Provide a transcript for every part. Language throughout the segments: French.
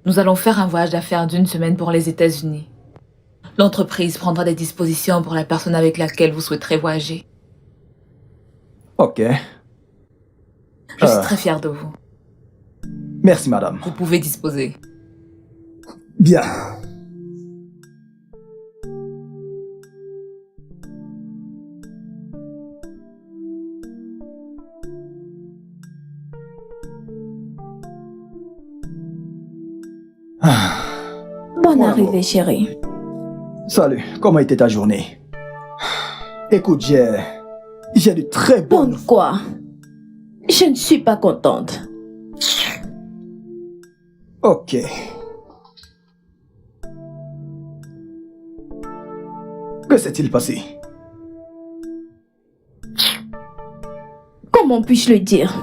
Nous allons faire un voyage d'affaires d'une semaine pour les États-Unis. L'entreprise prendra des dispositions pour la personne avec laquelle vous souhaiterez voyager. Ok. Je suis très fière de vous. Merci, madame. Vous pouvez disposer. Bien. Bonne Mon arrivée, amour. chérie. Salut, comment était ta journée? Écoute, j'ai de très bonnes... Bonne quoi? Je ne suis pas contente. Ok. Que s'est-il passé? Comment puis-je le dire?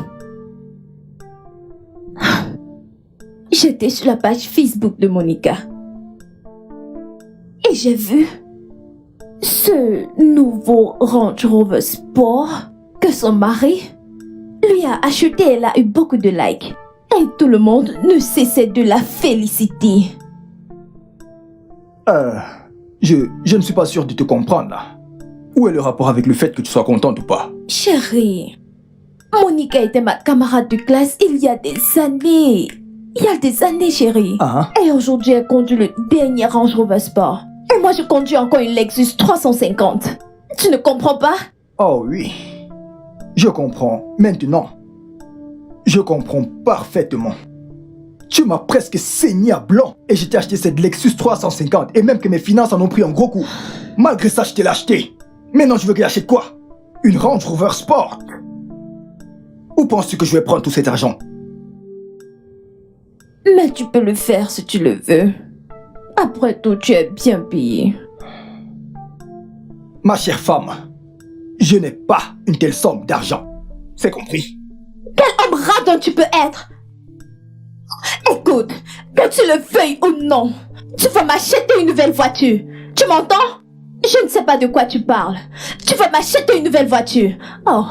J'étais sur la page Facebook de Monica. Et j'ai vu ce nouveau Range Rover Sport que son mari lui a acheté. Elle a eu beaucoup de likes. Et tout le monde ne cessait de la féliciter. Je ne suis pas sûr de te comprendre là. Où est le rapport avec le fait que tu sois contente ou pas? Chérie, Monica était ma camarade de classe il y a des années. Il y a des années, chérie. Ah, Et aujourd'hui, elle conduit le dernier Range Rover Sport. Et moi, je conduis encore une Lexus 350. Tu ne comprends pas? oh oui. Je comprends. Maintenant. Je comprends parfaitement. Tu m'as presque saigné à blanc et je t'ai acheté cette Lexus 350 et même que mes finances en ont pris un gros coup. Malgré ça, je t'ai l'acheté. Maintenant, tu veux que j'achète quoi? Une Range Rover Sport? Où penses-tu que je vais prendre tout cet argent? Mais tu peux le faire si tu le veux. Après tout, tu es bien payé. Ma chère femme, je n'ai pas une telle somme d'argent. C'est compris? Quel homme radin tu peux être? Écoute, que tu le veuilles ou non, tu vas m'acheter une nouvelle voiture. Tu m'entends? Je ne sais pas de quoi tu parles. Tu vas m'acheter une nouvelle voiture. Oh.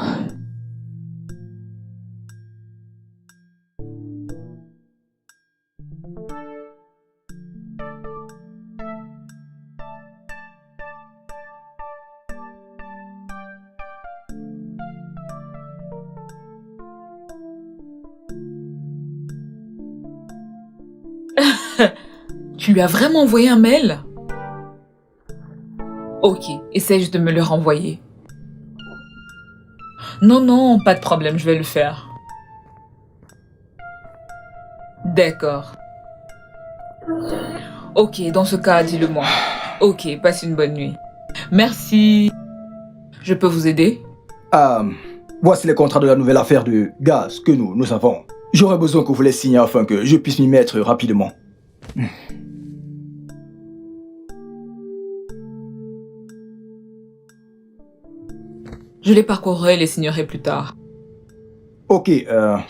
Tu lui as vraiment envoyé un mail? Ok, essaye juste de me le renvoyer. Non, non, pas de problème, je vais le faire. D'accord. Ok, dans ce cas, dis-le-moi. Ok, passe une bonne nuit. Merci. Je peux vous aider? Voici les contrats de la nouvelle affaire de gaz que nous avons. J'aurais besoin que vous les signiez afin que je puisse m'y mettre rapidement. Je les parcourrai et les signerai plus tard. Ok,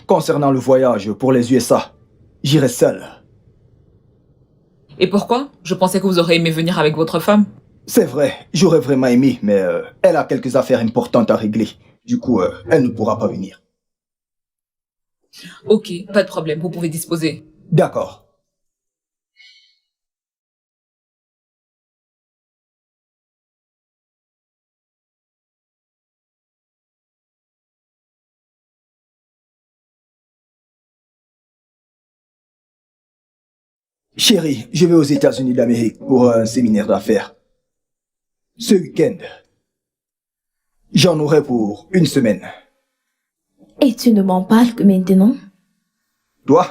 concernant le voyage pour les USA, j'irai seul. Et pourquoi? Je pensais que vous auriez aimé venir avec votre femme. C'est vrai, j'aurais vraiment aimé, mais elle a quelques affaires importantes à régler. Du coup, elle ne pourra pas venir. Ok, pas de problème, vous pouvez disposer. D'accord. Chérie, je vais aux États-Unis d'Amérique pour un séminaire d'affaires. Ce week-end, j'en aurai pour une semaine. Et tu ne m'en parles que maintenant? Toi?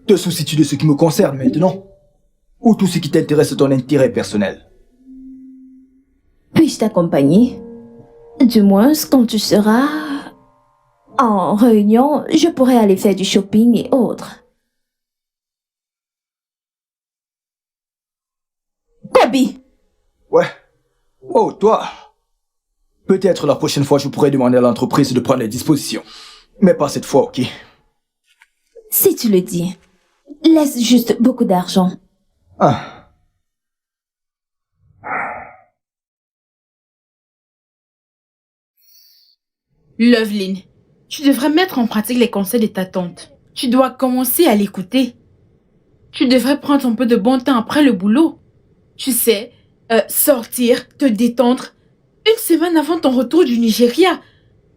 Te soucies-tu de ce qui me concerne maintenant? Ou tout ce qui t'intéresse est ton intérêt personnel? Puis-je t'accompagner? Du moins, quand tu seras en réunion, je pourrai aller faire du shopping et autres. Kobe! Ouais. Oh, toi? Peut-être la prochaine fois, je pourrais demander à l'entreprise de prendre les dispositions. Mais pas cette fois, ok? Si tu le dis, laisse juste beaucoup d'argent. Ah. Loveline, tu devrais mettre en pratique les conseils de ta tante. Tu dois commencer à l'écouter. Tu devrais prendre un peu de bon temps après le boulot. Tu sais, sortir, te détendre. Une semaine avant ton retour du Nigeria,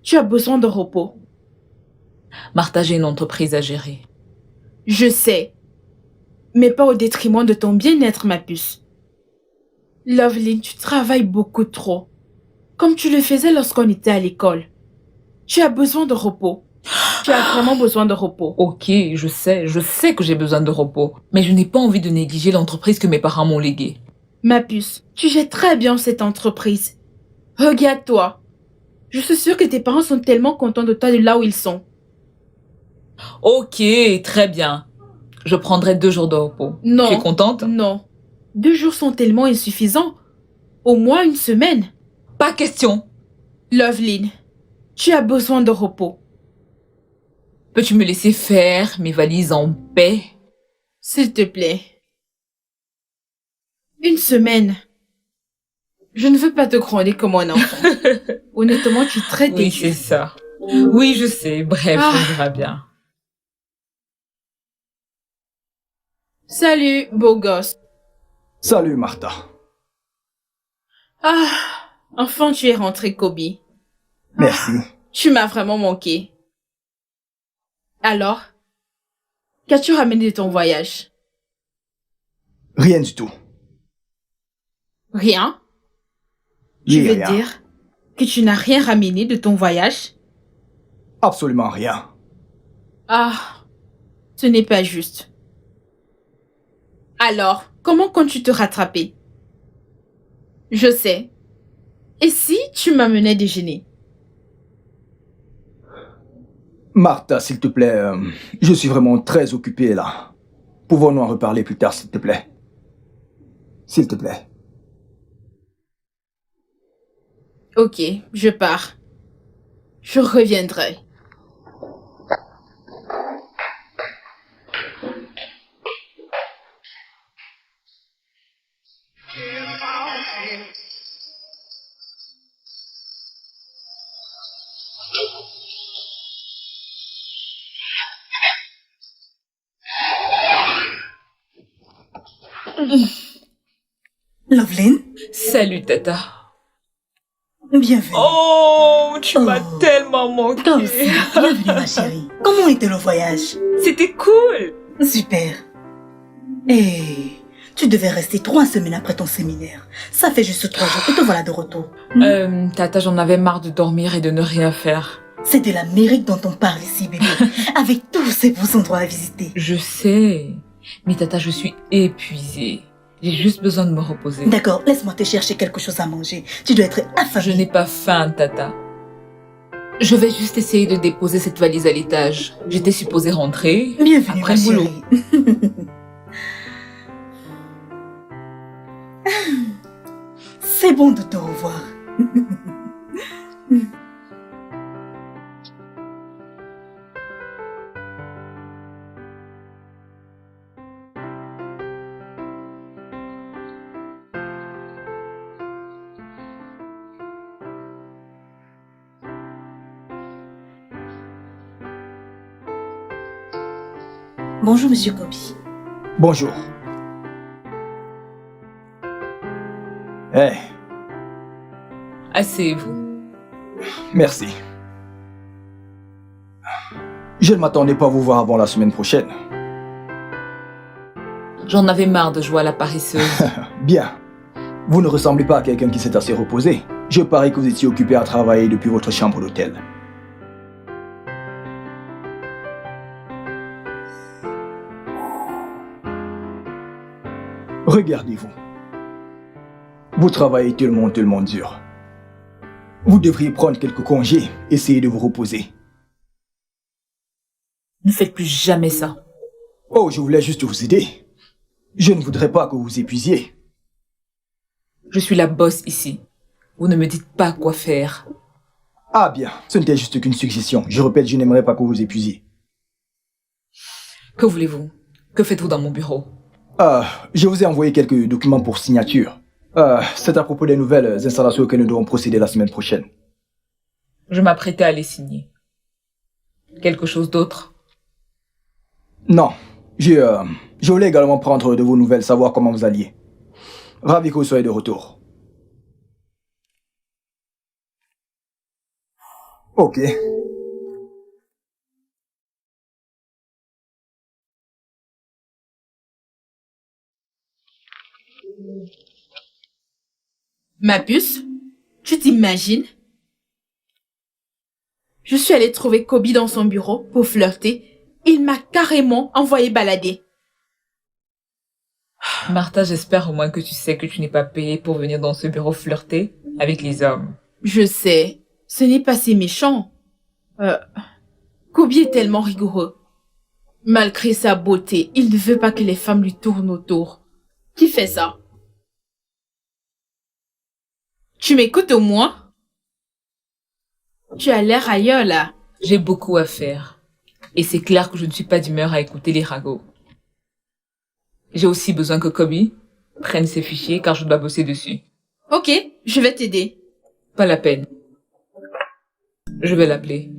tu as besoin de repos. Martha, j'ai une entreprise à gérer. Je sais, mais pas au détriment de ton bien-être, ma puce. Loveline, tu travailles beaucoup trop, comme tu le faisais lorsqu'on était à l'école. Tu as besoin de repos. Tu as vraiment besoin de repos. Ok, je sais que j'ai besoin de repos, mais je n'ai pas envie de négliger l'entreprise que mes parents m'ont léguée. Ma puce, tu gères très bien cette entreprise. Regarde-toi. Je suis sûre que tes parents sont tellement contents de toi de là où ils sont. Ok, très bien. Je prendrai 2 jours de repos. Non. Tu es contente? Non. 2 jours sont tellement insuffisants. Au moins une semaine. Pas question. Loveline, tu as besoin de repos. Peux-tu me laisser faire mes valises en paix? S'il te plaît. Une semaine. Je ne veux pas te gronder comme un enfant. Honnêtement, tu es très Oui, têtu. c'est ça. Oui, je sais. Bref, on verra bien. Salut, beau gosse. Salut, Martha. Ah, enfin tu es rentré, Kobe. Merci. Tu m'as vraiment manqué. Alors, qu'as-tu ramené de ton voyage? Rien du tout. Rien? Tu Oui, veux rien. dire que tu n'as rien ramené de ton voyage? Absolument rien. Ah, ce n'est pas juste. Alors, comment comptes-tu te rattraper? Je sais. Et si tu m'amenais déjeuner? Martha, s'il te plaît, je suis vraiment très occupé là. Pouvons-nous en reparler plus tard, s'il te plaît? S'il te plaît. Ok, je pars. Je reviendrai. Loveline, Salut, Tata. bienvenue. Oh, tu m'as Oh. tellement manqué. Toi aussi, bienvenue ma chérie. Comment était le voyage? C'était cool. Super. Et tu devais rester 3 semaines après ton séminaire. Ça fait juste 3 jours et te voilà de retour. Tata, j'en avais marre de dormir et de ne rien faire. C'est de l'Amérique dont on parle ici, bébé. Avec tous ces beaux endroits à visiter. Je sais. Mais Tata, je suis épuisée. J'ai juste besoin de me reposer. D'accord, laisse-moi te chercher quelque chose à manger. Tu dois être Je affamée. n'ai pas faim, Tata. Je vais juste essayer de déposer cette valise à l'étage. J'étais supposée rentrer Bienvenue après ma le boulot. chérie. C'est bon de te revoir. Bonjour, monsieur Kobe. Bonjour. Eh, Asseyez-vous. merci. Je ne m'attendais pas à vous voir avant la semaine prochaine. J'en avais marre de jouer à la paresseuse. Bien. Vous ne ressemblez pas à quelqu'un qui s'est assez reposé. Je parie que vous étiez occupé à travailler depuis votre chambre d'hôtel. Regardez-vous. Vous travaillez tellement dur. Vous devriez prendre quelques congés, essayer de vous reposer. Ne faites plus jamais ça. Oh, je voulais juste vous aider. Je ne voudrais pas que vous vous épuisiez. Je suis la boss ici. Vous ne me dites pas quoi faire. Ah bien, ce n'était juste qu'une suggestion. Je répète, je n'aimerais pas que vous vous épuisiez. Que voulez-vous? Que faites-vous dans mon bureau? Je vous ai envoyé quelques documents pour signature. C'est à propos des nouvelles installations auxquelles nous devons procéder la semaine prochaine. Je m'apprêtais à les signer. Quelque chose d'autre? Non, je voulais également prendre de vos nouvelles, savoir comment vous alliez. Ravi que vous soyez de retour. Ok. Ma puce, tu t'imagines? Je suis allée trouver Kobe dans son bureau pour flirter. Il m'a carrément envoyé balader. Martha, j'espère au moins que tu sais que tu n'es pas payée pour venir dans ce bureau flirter avec les hommes. Je sais, ce n'est pas si méchant. Kobe est tellement rigoureux. Malgré sa beauté, il ne veut pas que les femmes lui tournent autour. Qui fait ça? Tu m'écoutes au moins? Tu as l'air ailleurs là. J'ai beaucoup à faire. Et c'est clair que je ne suis pas d'humeur à écouter les ragots. J'ai aussi besoin que Kobe prenne ses fichiers car je dois bosser dessus. Ok, je vais t'aider. Pas la peine. Je vais l'appeler.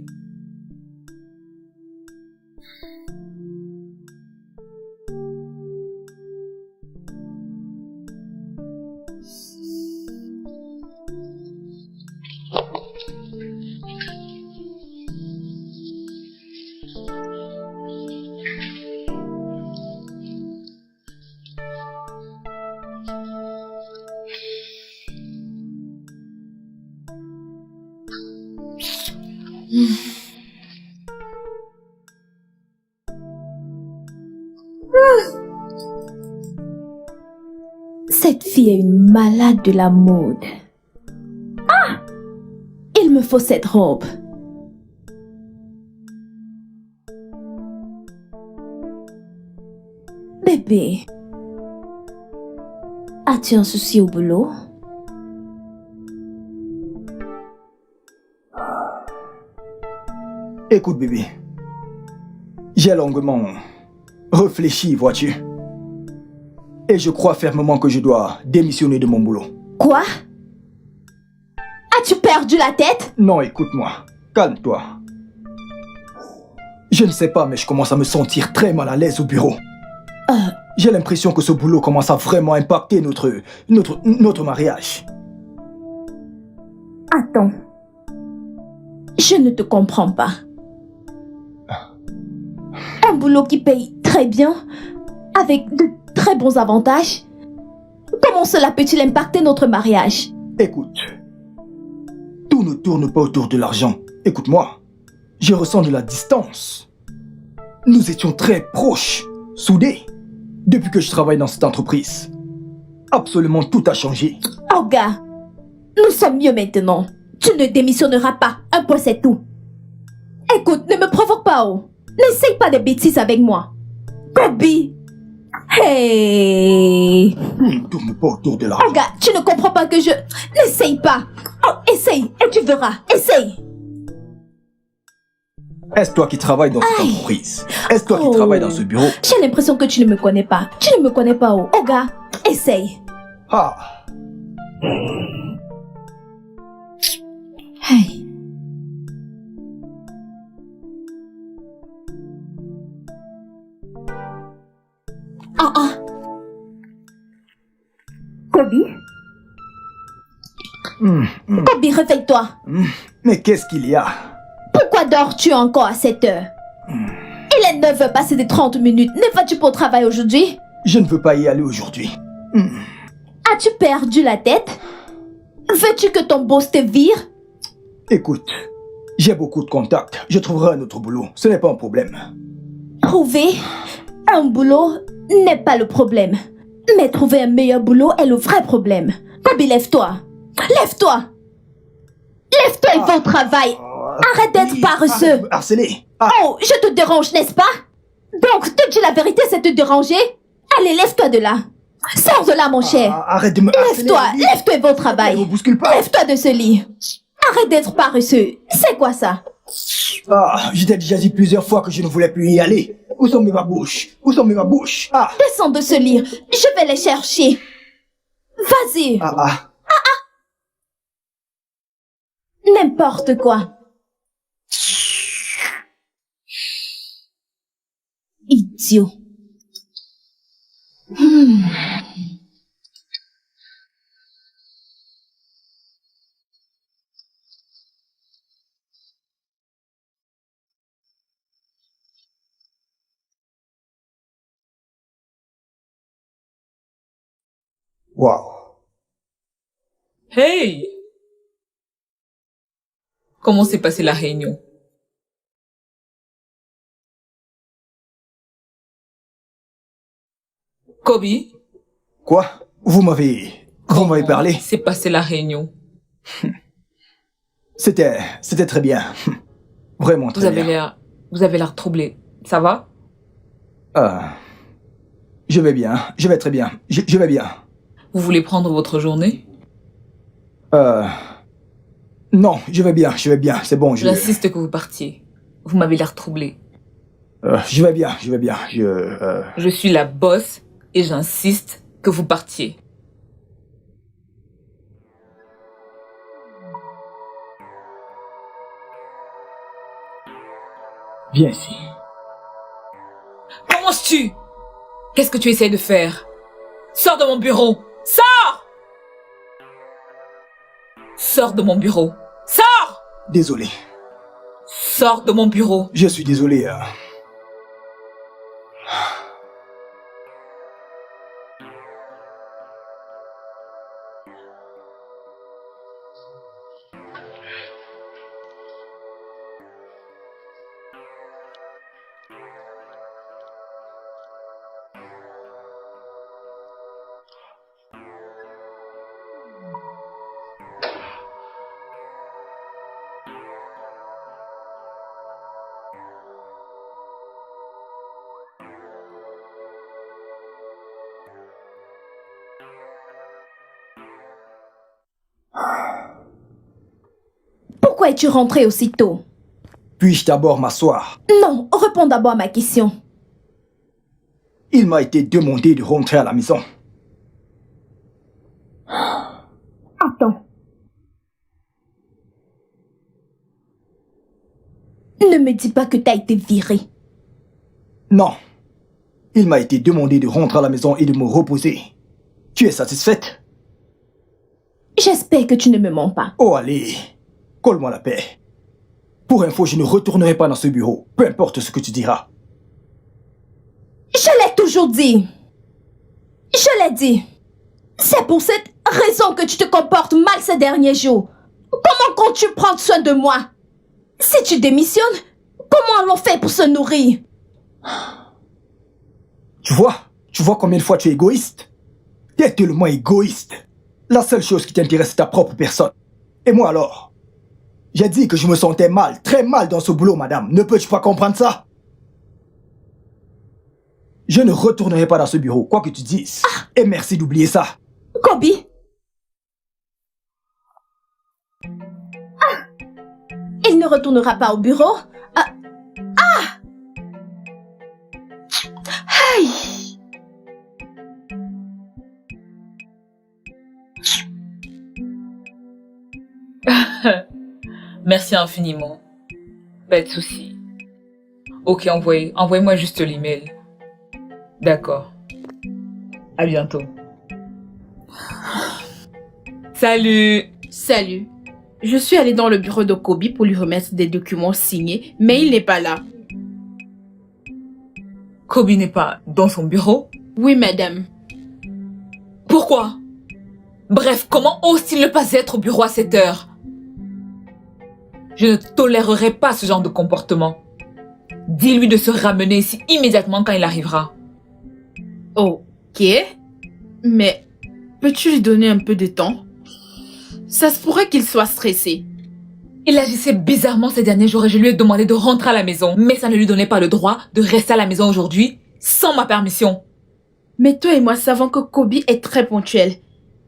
Cette fille est une malade de la mode. Ah! Il me faut cette robe. Bébé, as-tu un souci au boulot? Écoute, bébé. J'ai longuement réfléchi, vois-tu. Et je crois fermement que je dois démissionner de mon boulot. Quoi? As-tu perdu la tête? Non, écoute-moi. Calme-toi. Je ne sais pas, mais je commence à me sentir très mal à l'aise au bureau. J'ai l'impression que ce boulot commence à vraiment impacter notre mariage. Attends. Je ne te comprends pas. Un boulot qui paye très bien, avec de très bons avantages. Comment cela peut-il impacter notre mariage? Écoute, tout ne tourne pas autour de l'argent. Écoute-moi, je ressens de la distance. Nous étions très proches, soudés, depuis que je travaille dans cette entreprise. Absolument tout a changé. Oh gars, nous sommes mieux maintenant. Tu ne démissionneras pas, un point c'est tout. Écoute, ne me provoque pas, oh. N'essaye pas de bêtises avec moi. Kobe. Hey. Tout ne tourne pas autour de l'argent. Oh gars, tu ne comprends pas que je... N'essaye pas. Oh, essaye et tu verras. Essaye. Est-ce toi qui travailles dans cette entreprise? Est-ce toi qui travailles dans ce bureau? J'ai l'impression que tu ne me connais pas. Tu ne me connais pas, oh. Oh gars, essaye. Ah, Hey. Kobe? Kobe, réveille-toi. mais qu'est-ce qu'il y a? Pourquoi dors-tu encore à cette heure? Il est 9h passé de 30 minutes. Ne vas-tu pas au travail aujourd'hui? Je ne veux pas y aller aujourd'hui. As-tu perdu la tête? Veux-tu que ton boss te vire? Écoute, j'ai beaucoup de contacts. Je trouverai un autre boulot. Ce n'est pas un problème. Trouver un boulot n'est pas le problème. Mais trouver un meilleur boulot est le vrai problème. Kobe, lève-toi. Lève-toi. Lève-toi et va au travail. Arrête d'être paresseux. Arrête de me harceler. Ah, Oh, je te dérange, n'est-ce pas? Donc, te dire la vérité, c'est te déranger? Allez, lève-toi de là. Sors de là, mon cher. arrête de me harceler. Lève-toi, lève-toi et va au Ne travail. vous bouscule pas. Lève-toi de ce lit. Arrête d'être paresseux. C'est quoi ça? Ah, je t'ai déjà dit plusieurs fois que je ne voulais plus y aller. Où sont mes babouches? Où sont mes babouches? Ah, Descends de ce lit. Je vais les chercher. Vas-y. ah. N'importe quoi. Idiot. idiot. Waouh. Hey! Comment s'est passée la réunion? Kobe? Quoi? Vous m'avez parlé? S'est passée la réunion? C'était très bien. Vraiment très bien. Vous avez l'air troublé. Ça va? Je vais bien. Je vais très bien. Je vais bien. Vous voulez prendre votre journée? Non, je vais bien. C'est bon, J'insiste que vous partiez. Vous m'avez l'air troublé. Je vais bien. Je suis la boss et j'insiste que vous partiez. Viens ici. Commences-tu? Qu'est-ce que tu essayes de faire? Sors de mon bureau! Sors! Sors de mon bureau! Sors! Désolé. Sors de mon bureau! Je suis désolé. Pourquoi es-tu rentré aussitôt? Puis-je d'abord m'asseoir? Non, réponds d'abord à ma question. Il m'a été demandé de rentrer à la maison. Attends. Ne me dis pas que t'as été viré. Non. Il m'a été demandé de rentrer à la maison et de me reposer. Tu es satisfaite? J'espère que tu ne me mens pas. Oh, allez. Colle-moi la paix. Pour info, je ne retournerai pas dans ce bureau, peu importe ce que tu diras. Je l'ai toujours dit. Je l'ai dit. C'est pour cette raison que tu te comportes mal ces derniers jours. Comment comptes-tu prendre soin de moi? Si tu démissionnes, comment allons faire pour se nourrir? Tu vois combien de fois tu es égoïste? Tu es tellement égoïste. La seule chose qui t'intéresse, c'est ta propre personne. Et moi alors? J'ai dit que je me sentais mal, très mal dans ce boulot, madame. Ne peux-tu pas comprendre ça? Je ne retournerai pas dans ce bureau, quoi que tu dises. Et merci d'oublier ça. Kobe? Il ne retournera pas au bureau? Aïe! Merci infiniment. Pas de souci. Ok, envoyez-moi juste l'email. D'accord. À bientôt. Salut! Salut. Je suis allée dans le bureau de Kobe pour lui remettre des documents signés, mais il n'est pas là. Kobe n'est pas dans son bureau? Oui, madame. Pourquoi? Bref, comment ose-t-il ne pas être au bureau à cette heure? Je ne tolérerai pas ce genre de comportement. Dis-lui de se ramener ici immédiatement quand il arrivera. Ok. Mais peux-tu lui donner un peu de temps? Ça se pourrait qu'il soit stressé. Il agissait bizarrement ces derniers jours et je lui ai demandé de rentrer à la maison. Mais ça ne lui donnait pas le droit de rester à la maison aujourd'hui sans ma permission. Mais toi et moi savons que Kobe est très ponctuel.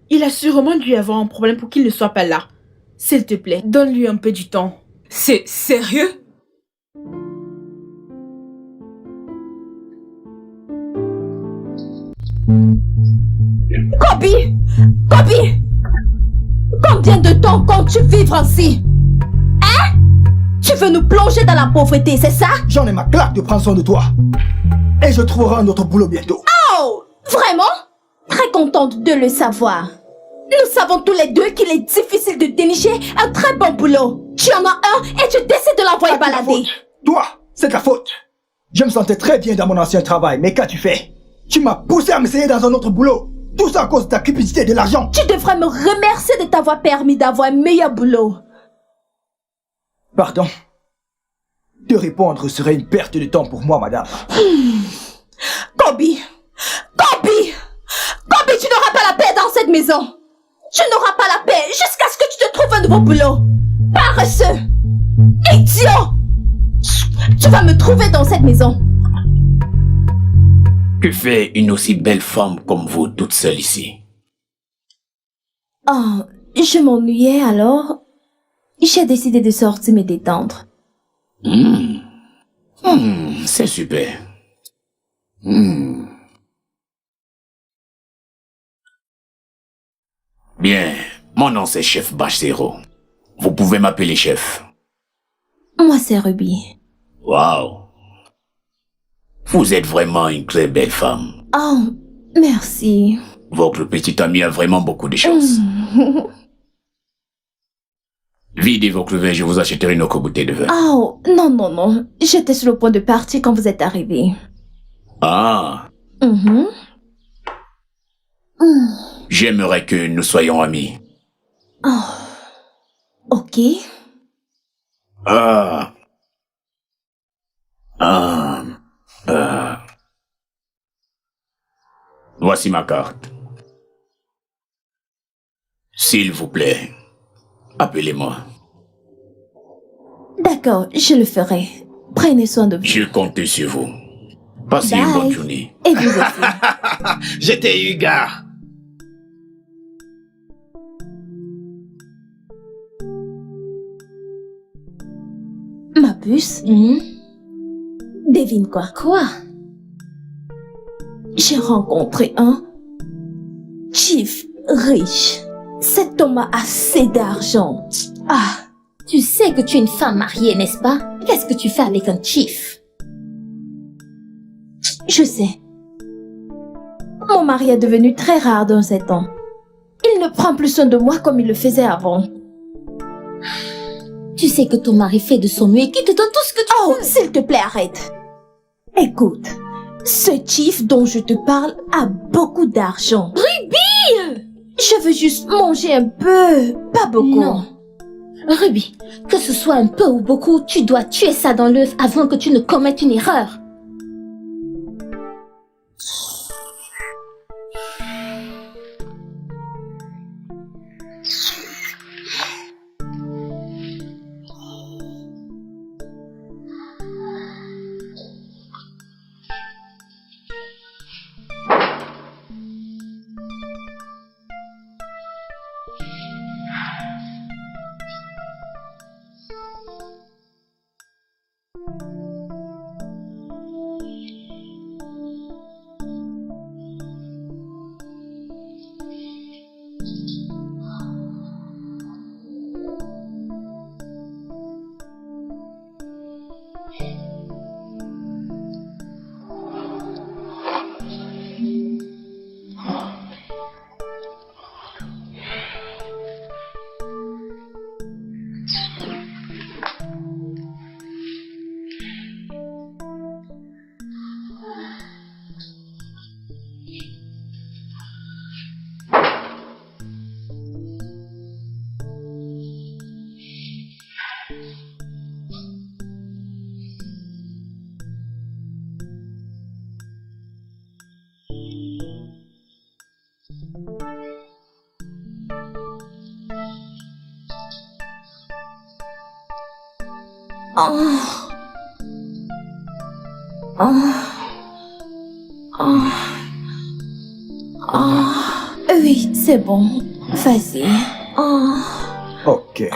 Il a sûrement dû avoir un problème pour qu'il ne soit pas là. S'il te plaît, donne-lui un peu du temps. C'est sérieux? Kobe! Kobe! Combien de temps comptes-tu vivre ainsi? Hein? Tu veux nous plonger dans la pauvreté, c'est ça? J'en ai ma claque de prendre soin de toi. Et et je trouverai un autre boulot bientôt. Oh, vraiment? Très contente de le savoir. Nous savons tous les deux qu'il est difficile de dénicher un très bon boulot. Tu en as un et tu décides de l'envoyer Ah, c'est ta balader. faute. Toi, c'est ta faute. Je me sentais très bien dans mon ancien travail, mais qu'as-tu fait? Tu m'as poussé à m'essayer dans un autre boulot. Tout ça à cause de ta cupidité et de l'argent. Tu devrais me remercier de t'avoir permis d'avoir un meilleur boulot. Pardon. Te répondre serait une perte de temps pour moi, madame. Kobe! Kobe! Kobe, tu n'auras pas la paix dans cette maison. Tu n'auras pas la paix jusqu'à ce que tu te trouves un nouveau boulot. Paresseux! Idiot! Tu vas me trouver dans cette maison. Que fait une aussi belle femme comme vous toute seule ici? Oh, je m'ennuyais alors. J'ai décidé de sortir me détendre. C'est super. Bien, mon nom c'est Chef Bachero. Vous pouvez m'appeler Chef. Moi, c'est Ruby. Waouh. Vous êtes vraiment une très belle femme. Oh, merci. Votre petit ami a vraiment beaucoup de chance. Videz vos verres, je vous achèterai une autre bouteille de vin. Oh, non, non, non. J'étais sur le point de partir quand vous êtes arrivé. Ah, j'aimerais que nous soyons amis. Ok. Voici ma carte. S'il vous plaît, appelez-moi. D'accord, je le ferai. Prenez soin de vous. Je compte sur vous. Passez une bonne journée. Et vous aussi. J'étais eu, gars. Ma puce, devine quoi? Quoi? J'ai rencontré un chief riche. Cet homme a assez d'argent. Ah, tu sais que tu es une femme mariée, n'est-ce pas? Qu'est-ce que tu fais avec un chief? Je sais. Mon mari est devenu très rare dans ces temps. Il ne prend plus soin de moi comme il le faisait avant. Tu sais que ton mari fait de son mieux et qu'il te donne tout ce que tu Oh, veux. s'il te plaît, arrête. Écoute, ce chief dont je te parle a beaucoup d'argent. Ruby! Je veux juste manger un peu, pas beaucoup. Non. Ruby, que ce soit un peu ou beaucoup, tu dois tuer ça dans l'œuf avant que tu ne commettes une erreur. Oui, c'est bon. Vas-y. Ok.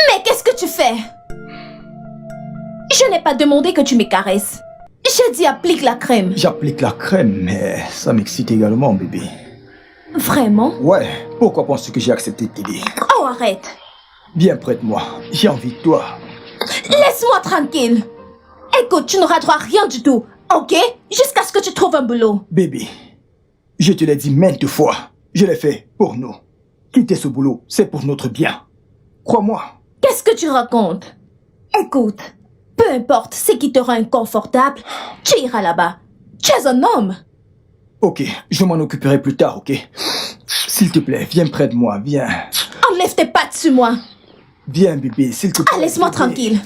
Mais qu'est-ce que tu fais? Je n'ai pas demandé que tu me caresses. J'ai dit applique la crème. J'applique la crème, mais ça m'excite également, bébé. Vraiment? Ouais, Pourquoi penses-tu que j'ai accepté de t'aider? Oh, arrête. Viens près de moi. J'ai envie de toi. Laisse-moi tranquille. Écoute, tu n'auras droit à rien du tout, ok? Jusqu'à ce que tu trouves un boulot. Bébé, je te l'ai dit maintes fois. Je l'ai fait pour nous. Quitter ce boulot, c'est pour notre bien. Crois-moi. Qu'est-ce que tu racontes? Écoute, peu importe ce qui te rend inconfortable, tu iras là-bas. Tu es un homme. Ok, je m'en occuperai plus tard, ok? S'il te plaît, viens près de moi, viens. Enlève tes pattes sur moi. Viens, bébé, s'il te plaît. Ah, laisse-moi bébé. tranquille.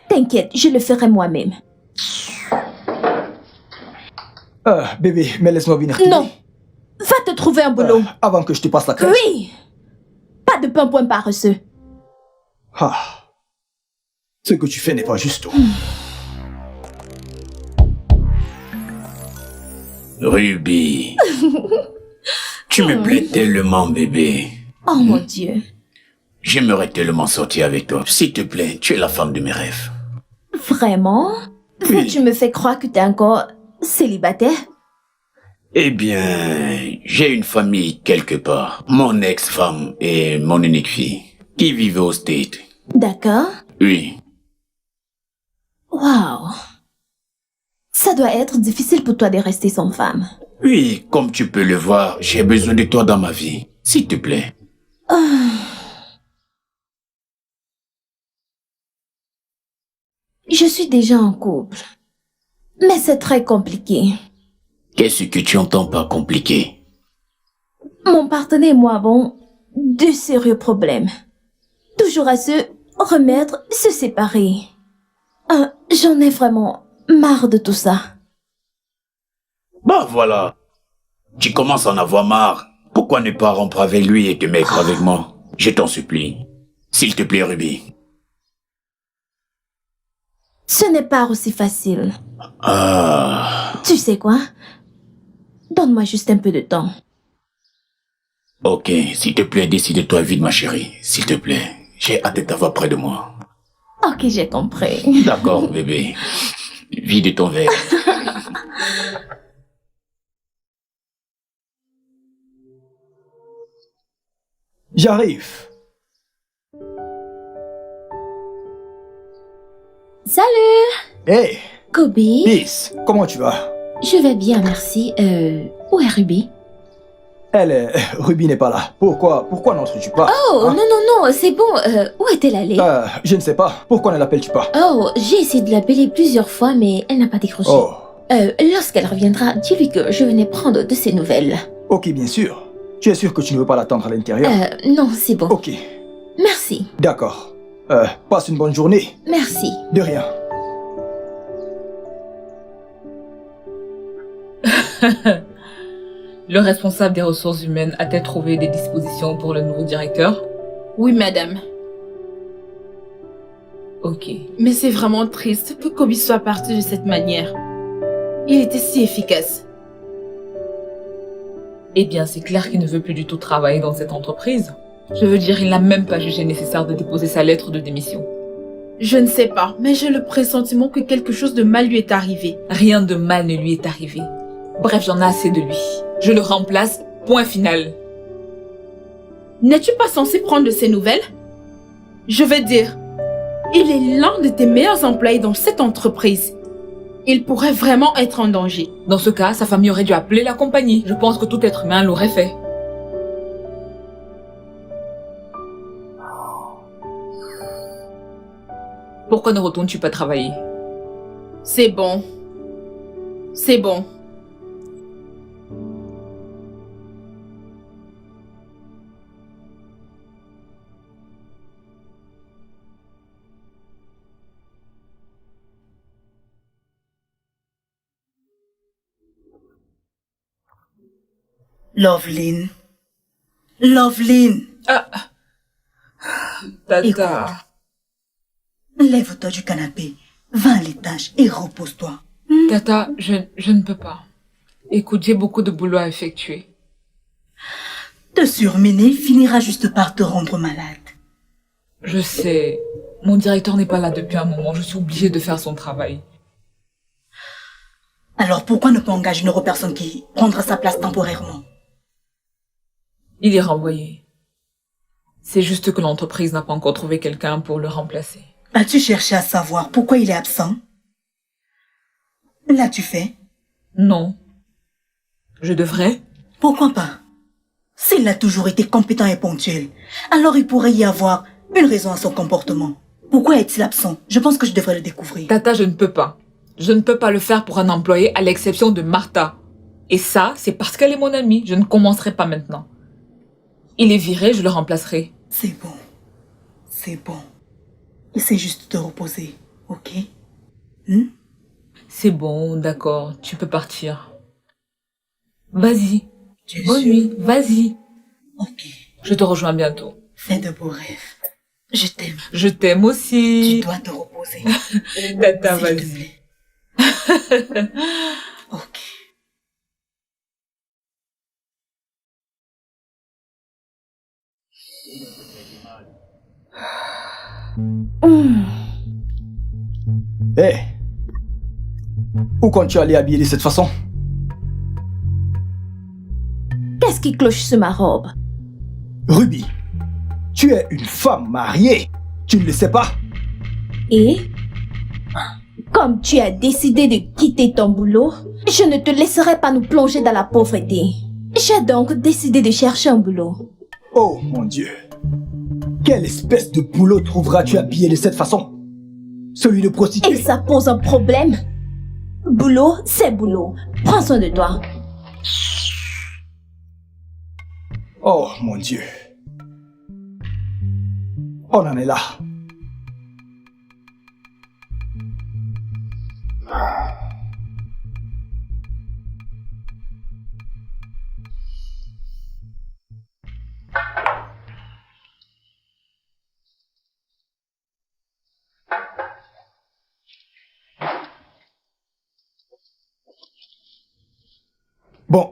T'inquiète, je le ferai moi-même. Ah, bébé, mais laisse-moi venir. Non. Va te trouver un boulot. Avant que je te passe la crème. Oui. Pas de pimpouin paresseux. Ah. Ce que tu fais n'est pas juste. Ruby. Tu me plais tellement, bébé. Oh mon Dieu. J'aimerais tellement sortir avec toi. S'il te plaît, tu es la femme de mes rêves. Vraiment? Oui. Tu me fais croire que t'es encore célibataire? Eh bien, j'ai une famille quelque part. Mon ex-femme et mon unique fille, qui vivent au States. D'accord. Oui. Waouh. Ça doit être difficile pour toi de rester sans femme. Oui, comme tu peux le voir, j'ai besoin de toi dans ma vie. S'il te plaît. Je suis déjà en couple. Mais c'est très compliqué. Qu'est-ce que tu entends par compliqué? Mon partenaire et moi avons de sérieux problèmes. Toujours à se remettre, se séparer. J'en ai vraiment marre de tout ça. Bah voilà. Tu commences à en avoir marre. Pourquoi ne pas rompre avec lui et te mettre avec moi? Je t'en supplie. S'il te plaît, Ruby. Ce n'est pas aussi facile. Ah. Tu sais quoi? Donne-moi juste un peu de temps. Ok, s'il te plaît, décide-toi vite, ma chérie. S'il te plaît. J'ai hâte de t'avoir près de moi. Ok, j'ai compris. D'accord, bébé. Vide ton verre. J'arrive. Salut, Hey, Kobe. Peace, comment tu vas? Je vais bien, merci. Où est Ruby? Ruby n'est pas là. Pourquoi n'entres-tu pas? Oh, Hein? non, c'est bon. Où est-elle allée? Je ne sais pas. Pourquoi ne l'appelles-tu pas? Oh, j'ai essayé de l'appeler plusieurs fois, mais elle n'a pas décroché. Oh, Lorsqu'elle reviendra, dis-lui que je venais prendre de ses nouvelles. ok, bien sûr. Tu es sûr que tu ne veux pas l'attendre à l'intérieur? Non, c'est bon. Ok, Merci, d'accord. Passe une bonne journée. merci. De rien. Le responsable des ressources humaines a-t-elle trouvé des dispositions pour le nouveau directeur? Oui, madame. Ok. Mais c'est vraiment triste que Kobe soit parti de cette manière. Il était si efficace. Eh bien, c'est clair qu'il ne veut plus du tout travailler dans cette entreprise. Je veux dire, il n'a même pas jugé nécessaire de déposer sa lettre de démission. Je ne sais pas, mais j'ai le pressentiment que quelque chose de mal lui est arrivé. Rien de mal ne lui est arrivé. Bref, j'en ai assez de lui. Je le remplace, point final. N'es-tu pas censé prendre de ses nouvelles? Je veux dire, il est l'un de tes meilleurs employés dans cette entreprise. Il pourrait vraiment être en danger. Dans ce cas, sa famille aurait dû appeler la compagnie. Je pense que tout être humain l'aurait fait. Pourquoi ne retournes-tu pas travailler? C'est bon. C'est bon. Loveline. Loveline. Tata. Lève-toi du canapé. Va à l'étage et repose-toi. Tata, je ne peux pas. Écoute, j'ai beaucoup de boulot à effectuer. Te surminer finira juste par te rendre malade. Je sais. Mon directeur n'est pas là depuis un moment. Je suis obligée de faire son travail. Alors pourquoi ne pas engager une autre personne qui prendra sa place temporairement? Il est renvoyé. C'est juste que l'entreprise n'a pas encore trouvé quelqu'un pour le remplacer. As-tu cherché à savoir pourquoi il est absent? L'as-tu fait? Non. Je devrais? Pourquoi pas? S'il a toujours été compétent et ponctuel, alors il pourrait y avoir une raison à son comportement. Pourquoi est-il absent? Je pense que je devrais le découvrir. Tata, je ne peux pas. Je ne peux pas le faire pour un employé à l'exception de Martha. Et ça, c'est parce qu'elle est mon amie. Je ne commencerai pas maintenant. Il est viré, je le remplacerai. C'est bon. C'est bon. Essaie juste de te reposer, ok? C'est bon, d'accord, tu peux partir. Vas-y. Tu es Bonne sûr? nuit, vas-y. Ok. Je te rejoins bientôt. Fais de beaux rêves. Je t'aime. Je t'aime Tu aussi. dois te reposer. Tata, S'il te vas-y. plaît. Ok. Hé, où comptes-tu aller habiller de cette façon? Qu'est-ce qui cloche sur ma robe? Ruby, tu es une femme mariée. Tu ne le sais pas? Et comme tu as décidé de quitter ton boulot, je ne te laisserai pas nous plonger dans la pauvreté. J'ai donc décidé de chercher un boulot. Oh mon Dieu. Quelle espèce de boulot trouveras-tu habillé de cette façon? Celui de Et prostituée? ça pose un problème. Boulot, c'est boulot. Prends soin de toi. Oh mon Dieu. On en est là.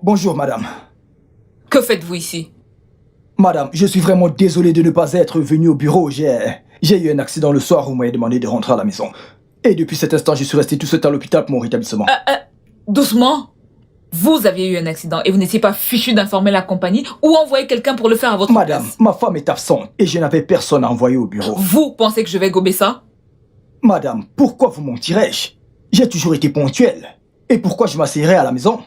Bonjour madame. Que faites-vous ici? Madame, je suis vraiment désolé de ne pas être venu au bureau. J'ai eu un accident le soir où vous m'avez demandé de rentrer à la maison. Et depuis cet instant, je suis resté tout ce temps à l'hôpital pour mon rétablissement. Doucement. Vous aviez eu un accident et vous n'étiez pas fichu d'informer la compagnie ou envoyer quelqu'un pour le faire à votre Madame, place. ma femme est absente et je n'avais personne à envoyer au bureau. Vous pensez que je vais gober ça? Madame, pourquoi vous mentirais-je? J'ai toujours été ponctuel. Et pourquoi je m'asseyerais à la maison?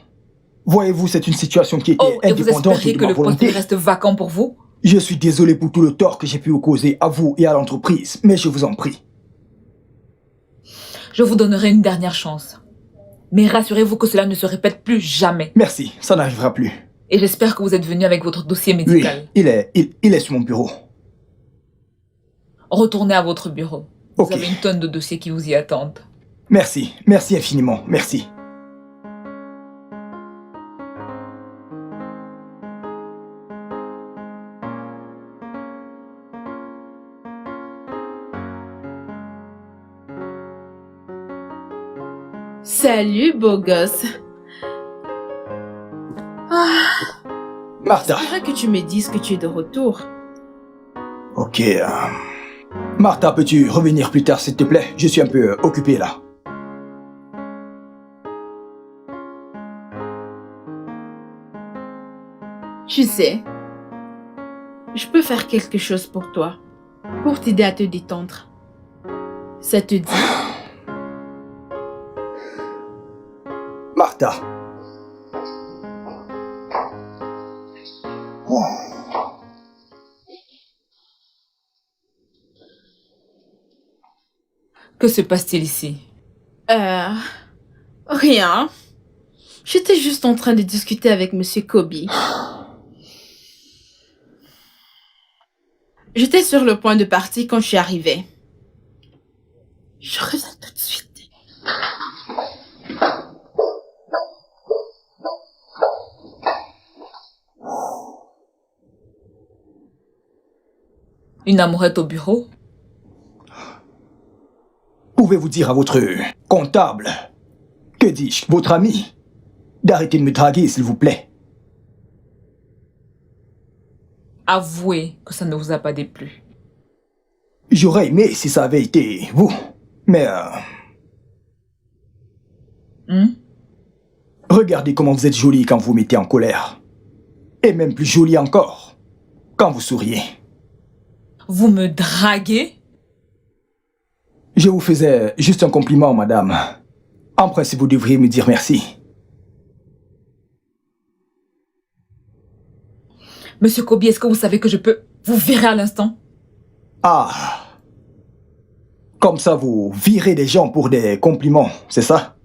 Voyez-vous, c'est une situation qui était Oh, et vous indépendante espériez de que ma le poste volonté. reste vacant pour vous? Je suis désolé pour tout le tort que j'ai pu vous causer à vous et à l'entreprise, mais je vous en prie. Je vous donnerai une dernière chance. Mais rassurez-vous que cela ne se répète plus jamais. Merci, ça n'arrivera plus. Et j'espère que vous êtes venu avec votre dossier Oui, médical. il est sur mon bureau. Retournez à votre bureau. Vous Ok. avez une tonne de dossiers qui vous y attendent. Merci, merci infiniment, merci. Salut, beau gosse. Martha. J'aimerais que tu me dises que tu es de retour. Ok. Martha, peux-tu revenir plus tard, s'il te plaît? Je suis un peu occupé là. Tu sais, je peux faire quelque chose pour toi, pour t'aider à te détendre. Ça te dit? Martha. Que se passe-t-il ici? Rien. J'étais juste en train de discuter avec Monsieur Kobe. J'étais sur le point de partir quand je suis arrivée. Je reviens tout de suite. Une amourette au bureau? Pouvez-vous dire à votre comptable, que dis-je, votre ami, d'arrêter de me draguer, s'il vous plaît? Avouez que ça ne vous a pas déplu. J'aurais aimé si ça avait été vous, mais regardez comment vous êtes jolie quand vous vous mettez en colère. Et même plus jolie encore quand vous souriez. Vous me draguez? Je vous faisais juste un compliment, madame. En principe, vous devriez me dire merci. Monsieur Kobe, est-ce que vous savez que je peux vous virer à l'instant? Ah. Comme ça, vous virez des gens pour des compliments, c'est ça?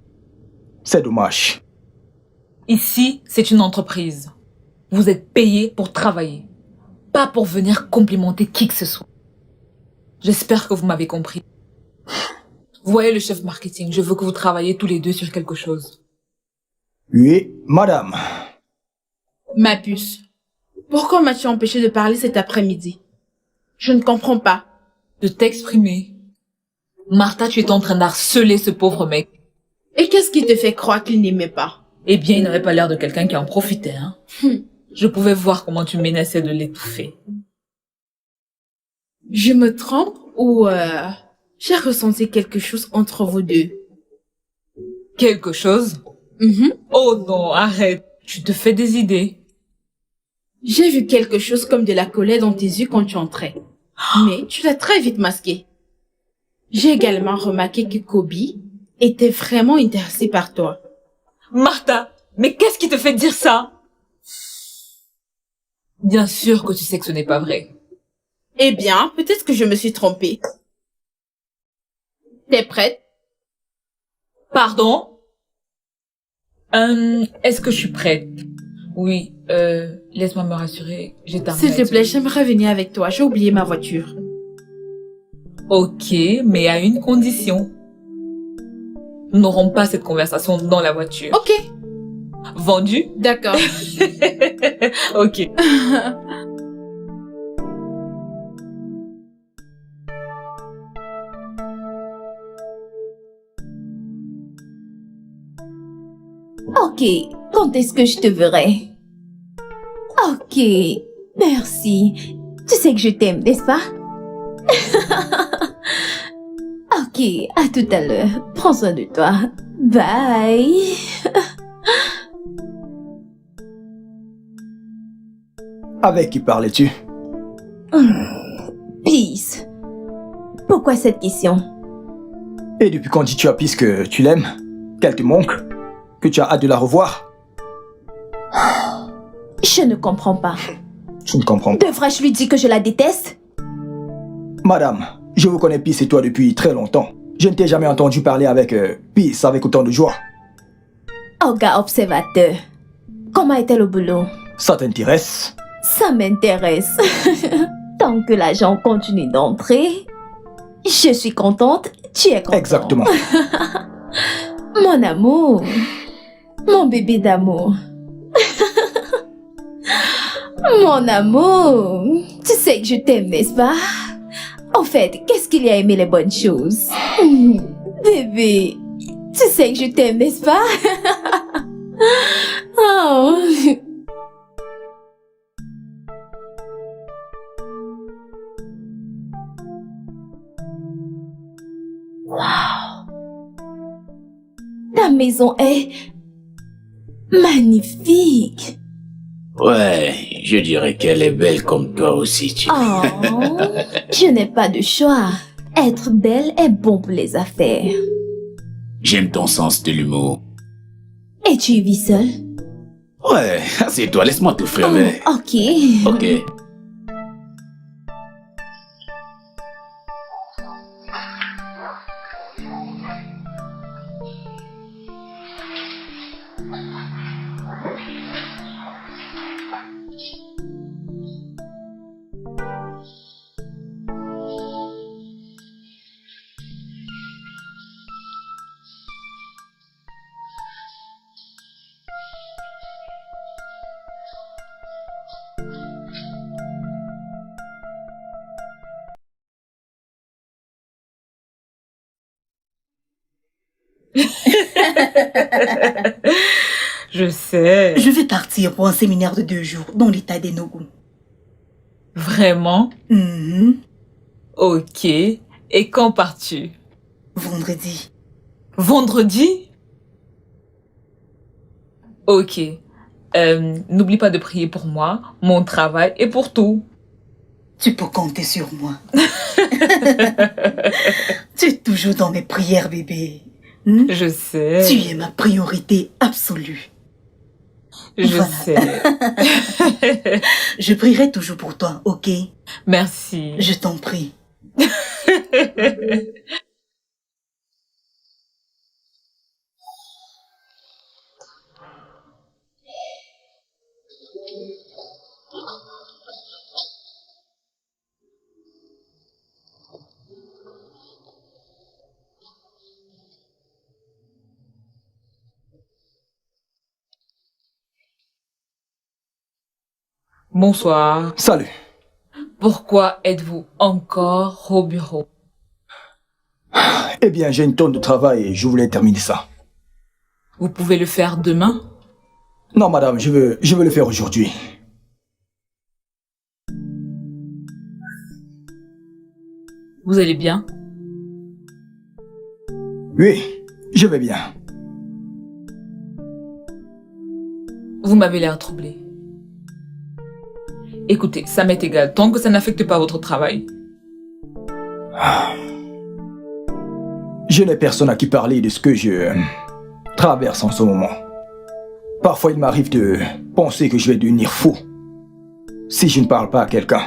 C'est dommage. Ici, c'est une entreprise. Vous êtes payé pour travailler, pas pour venir complimenter qui que ce soit. J'espère que vous m'avez compris. Vous voyez le chef marketing, je veux que vous travailliez tous les deux sur quelque chose. Oui, madame. Ma puce, pourquoi m'as-tu empêché de parler cet après-midi? Je ne comprends pas. De t'exprimer. Martha, tu es en train d'harceler ce pauvre mec. Et qu'est-ce qui te fait croire qu'il n'aimait pas? Eh bien, il n'avait pas l'air de quelqu'un qui en profitait, hein. Je pouvais voir comment tu menaçais de l'étouffer. Je me trompe ou j'ai ressenti quelque chose entre vous deux? Quelque chose? Oh non, arrête. Tu te fais des idées. J'ai vu quelque chose comme de la colère dans tes yeux quand tu entrais. Mais tu l'as très vite masqué. J'ai également remarqué que Kobe était vraiment intéressé par toi. Martha, mais qu'est-ce qui te fait dire ça? Bien sûr que tu sais que ce n'est pas vrai. Eh bien, peut-être que je me suis trompée. T'es prête? Pardon? Est-ce que je suis prête? Oui, laisse-moi me rassurer. J'ai terminé. S'il te plaît, j'aimerais venir avec toi. J'ai oublié ma voiture. Ok, mais à une condition. Nous n'aurons pas cette conversation dans la voiture. Ok, Vendu? d'accord. Ok. Ok, quand est-ce que je te verrai? Ok, merci. Tu sais que je t'aime, n'est-ce pas? Ok, à tout à l'heure. Prends soin de toi. Bye. Avec qui parlais-tu? Peace. Pourquoi cette question? Et depuis quand dis-tu à Peace que tu l'aimes? Qu'elle te manque? Que tu as hâte de la revoir? Je ne comprends pas. Je ne comprends pas. Devrais-je lui dire que je la déteste? Madame, je vous connais Peace et toi depuis très longtemps. Je ne t'ai jamais entendu parler avec Peace avec autant de joie. Oh gars observateur. Comment est-elle au boulot? Ça t'intéresse? Ça m'intéresse. Tant que l'argent continue d'entrer, je suis contente, tu es content. Exactement. Mon amour. Mon bébé d'amour. Mon amour. Tu sais que je t'aime, n'est-ce pas? En fait, qu'est-ce qu'il y a aimé les bonnes choses? Bébé, tu sais que je t'aime, n'est-ce pas? Oh. Wow. Ta maison est magnifique. Ouais, je dirais qu'elle est belle comme toi aussi, tu. Oh, je n'ai pas de choix. Être belle est bon pour les affaires. J'aime ton sens de l'humour. Et tu y vis seule? Ouais, assieds-toi, laisse-moi t'offrir un verre. Ok. Ok. Je sais. Je vais partir pour un séminaire de 2 jours dans l'état d'Enugu. Vraiment? Mhm. Ok. Et quand pars-tu? Vendredi. Vendredi? Ok. N'oublie pas de prier pour moi, mon travail et pour tout. Tu peux compter sur moi. Tu es toujours dans mes prières, bébé. Je sais. Tu es ma priorité absolue. Je Voilà. sais. Je prierai toujours pour toi, ok? Merci. Je t'en prie. Bonsoir. Salut. Pourquoi êtes-vous encore au bureau? Eh bien, j'ai une tonne de travail et je voulais terminer ça. Vous pouvez le faire demain? Non, madame, je veux le faire aujourd'hui. Vous allez bien? Oui, je vais bien. Vous m'avez l'air troublé. Écoutez, ça m'est égal, tant que ça n'affecte pas votre travail. Je n'ai personne à qui parler de ce que je traverse en ce moment. Parfois, il m'arrive de penser que je vais devenir fou si je ne parle pas à quelqu'un.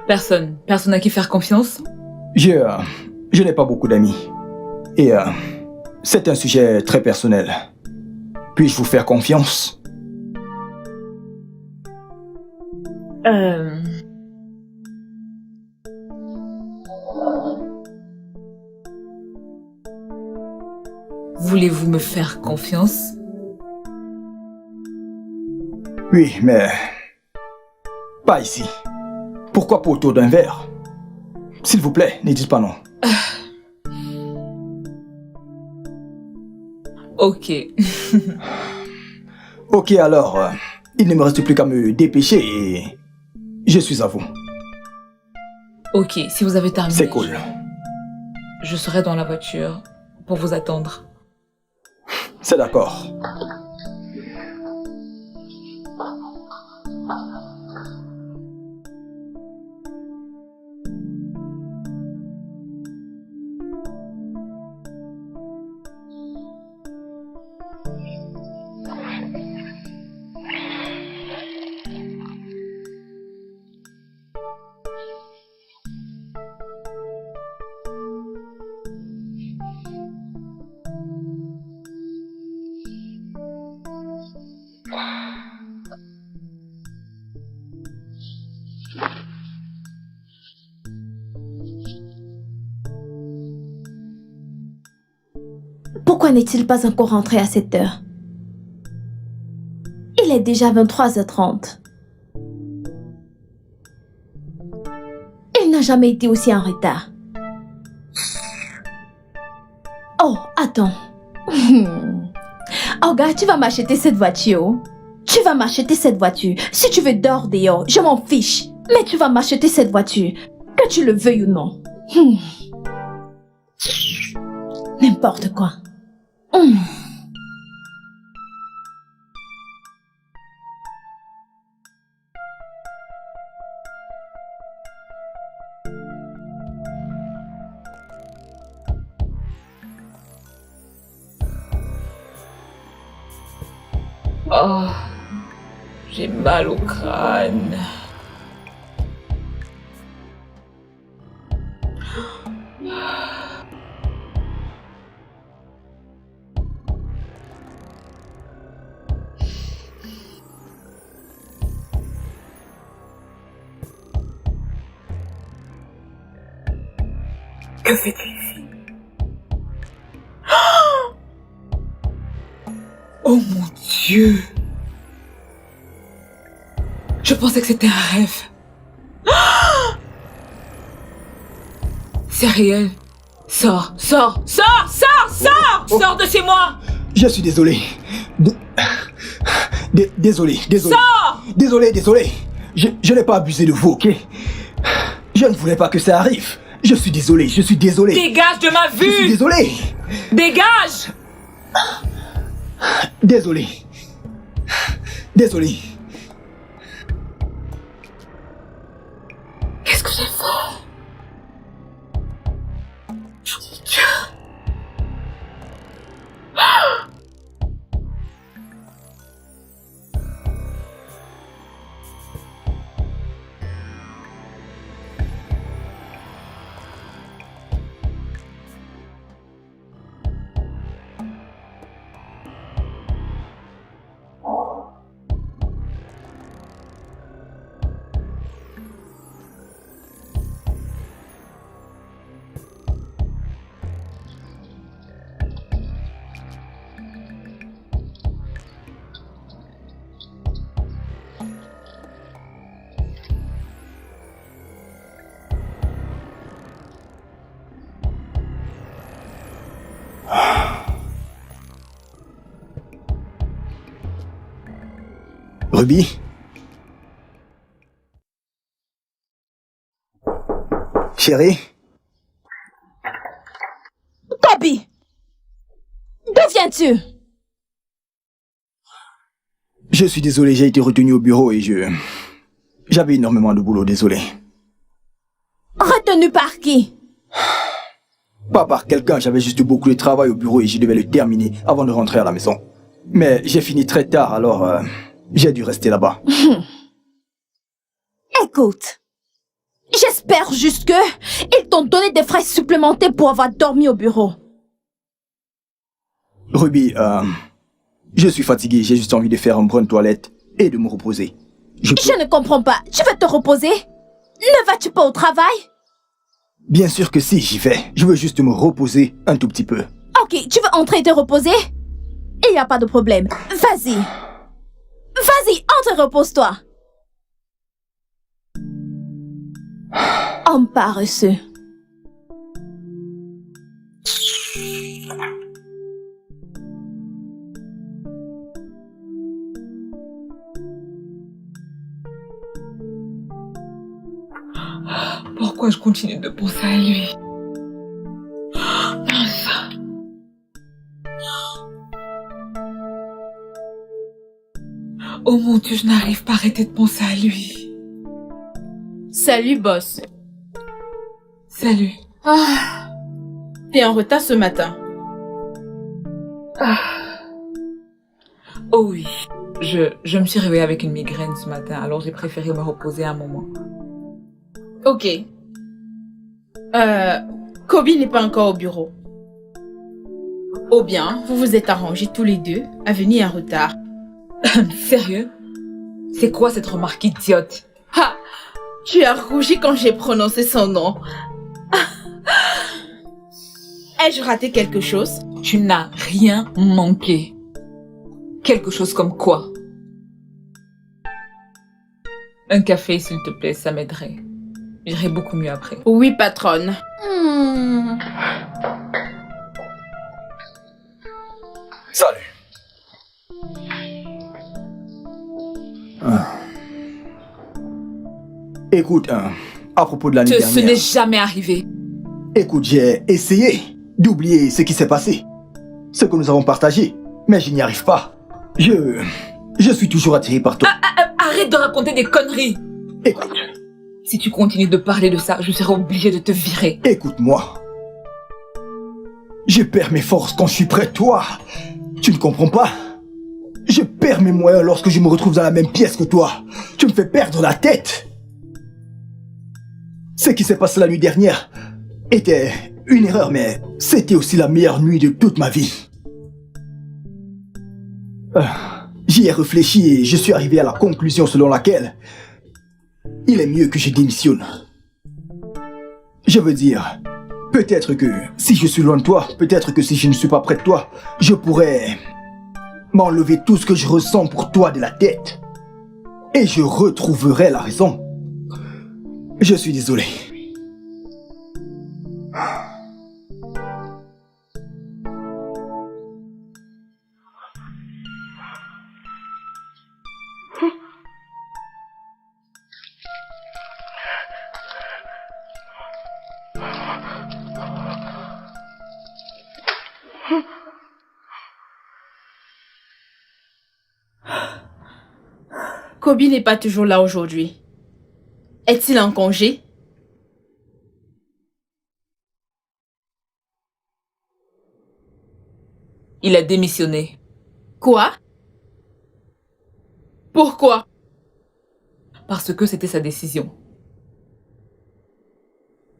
Personne à qui faire confiance? Je n'ai pas beaucoup d'amis. Et c'est un sujet très personnel. Puis-je vous faire confiance? Voulez-vous me faire confiance? Oui, mais pas ici. Pourquoi pas autour d'un verre? S'il vous plaît, ne dites pas non. Ok. Ok, alors, il ne me reste plus qu'à me dépêcher et je suis à vous. Ok, si vous avez terminé. C'est cool. Je serai dans la voiture pour vous attendre. C'est d'accord. Pourquoi n'est-il pas encore rentré à cette heure? Il est déjà 23h30. Il n'a jamais été aussi en retard. Oh, attends. Oh, gars, tu vas m'acheter cette voiture. Tu vas m'acheter cette voiture. Si tu veux dehors, dehors, je m'en fiche. Mais tu vas m'acheter cette voiture. Que tu le veuilles ou non. N'importe quoi. Oh, j'ai mal au crâne. Que fait-il ici? Oh mon Dieu! Je pensais que c'était un rêve. C'est réel. Sors, sors, sors, sors, sors! Sors de chez moi! Je suis désolé. Désolé. Sors! Désolé. Je n'ai pas abusé de vous, ok? Je ne voulais pas que ça arrive. Je suis désolé. Dégage de ma Je suis vue! désolé. Dégage! Désolé. que j'ai fait? Ruby? Chérie? Kobe! D'où viens-tu? Je suis désolé, j'ai été retenu au bureau et j'avais énormément de boulot, désolé. Retenu par qui? Pas par quelqu'un, j'avais juste beaucoup de travail au bureau et je devais le terminer avant de rentrer à la maison. Mais j'ai fini très tard, alors j'ai dû rester là-bas. Écoute, j'espère juste que ils t'ont donné des frais supplémentaires pour avoir dormi au bureau. Ruby, je suis fatigué, j'ai juste envie de faire une bonne toilette et de me reposer. Je ne comprends pas. Tu veux te reposer? Ne vas-tu pas au travail? Bien sûr que si, j'y vais. Je veux juste me reposer un tout petit peu. Ok, tu veux entrer et te reposer? Il n'y a pas de problème. Vas-y. Vas-y, entre et repose-toi. Homme paresseux. Pourquoi je continue de penser à lui? Mince. Oh mon Dieu, je n'arrive pas à arrêter de penser à lui. Salut, boss. Salut. T'es en retard ce matin. Oh oui, je me suis réveillée avec une migraine ce matin, alors j'ai préféré me reposer un moment. Ok. Kobe n'est pas encore au bureau. Ou bien, vous vous êtes arrangés tous les deux à venir en retard. Sérieux? C'est quoi cette remarque idiote? Ha! Tu as rougi quand j'ai prononcé son nom. Ai-je raté quelque chose? Tu n'as rien manqué. Quelque chose comme quoi? Un café, s'il te plaît, ça m'aiderait. J'irai beaucoup mieux après. Oui, patronne. Salut. Écoute, à propos de l'année Ce dernière... n'est jamais arrivé. Écoute, j'ai essayé d'oublier ce qui s'est passé, ce que nous avons partagé, mais je n'y arrive pas. Je suis toujours attiré par toi. Arrête de raconter des conneries. Écoute, Si tu continues de parler de ça, je serai obligée de te virer. écoute-moi. Je perds mes forces quand je suis près de toi. Tu ne comprends pas? Je perds mes moyens lorsque je me retrouve dans la même pièce que toi. Tu me fais perdre la tête. Ce qui s'est passé la nuit dernière était une erreur, mais c'était aussi la meilleure nuit de toute ma vie. J'y ai réfléchi et je suis arrivé à la conclusion selon laquelle il est mieux que je démissionne. Je veux dire, peut-être que si je suis loin de toi, peut-être que si je ne suis pas près de toi, je pourrais m'enlever tout ce que je ressens pour toi de la tête. Et je retrouverai la raison. Je suis désolé. Kobe n'est pas toujours là aujourd'hui. Est-il en congé? Il a démissionné. Quoi? Pourquoi? Parce que c'était sa décision.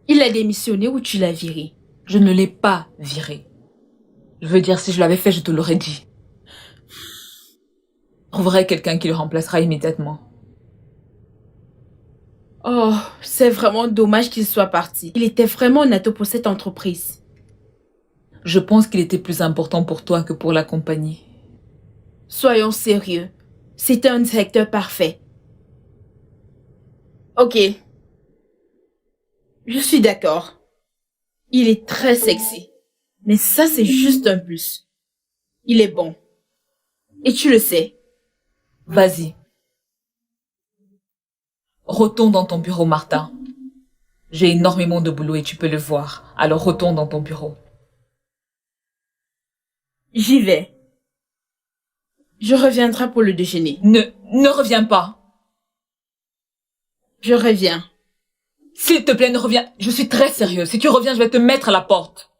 Il a démissionné ou tu l'as viré? Je ne l'ai pas viré. Je veux dire, si je l'avais fait, je te l'aurais dit. Je trouverai quelqu'un qui le remplacera immédiatement. Oh, c'est vraiment dommage qu'il soit parti. Il était vraiment un atout pour cette entreprise. Je pense qu'il était plus important pour toi que pour la compagnie. Soyons sérieux. C'était un directeur parfait. Ok. Je suis d'accord. Il est très sexy. Mais ça, c'est juste un plus. Il est bon. Et tu le sais. Vas-y. Retourne dans ton bureau, Martin. J'ai énormément de boulot et tu peux le voir. Alors retourne dans ton bureau. J'y vais. Je reviendrai pour le déjeuner. Ne reviens pas. Je reviens. S'il te plaît, ne reviens. Je suis très sérieux. Si tu reviens, je vais te mettre à la porte.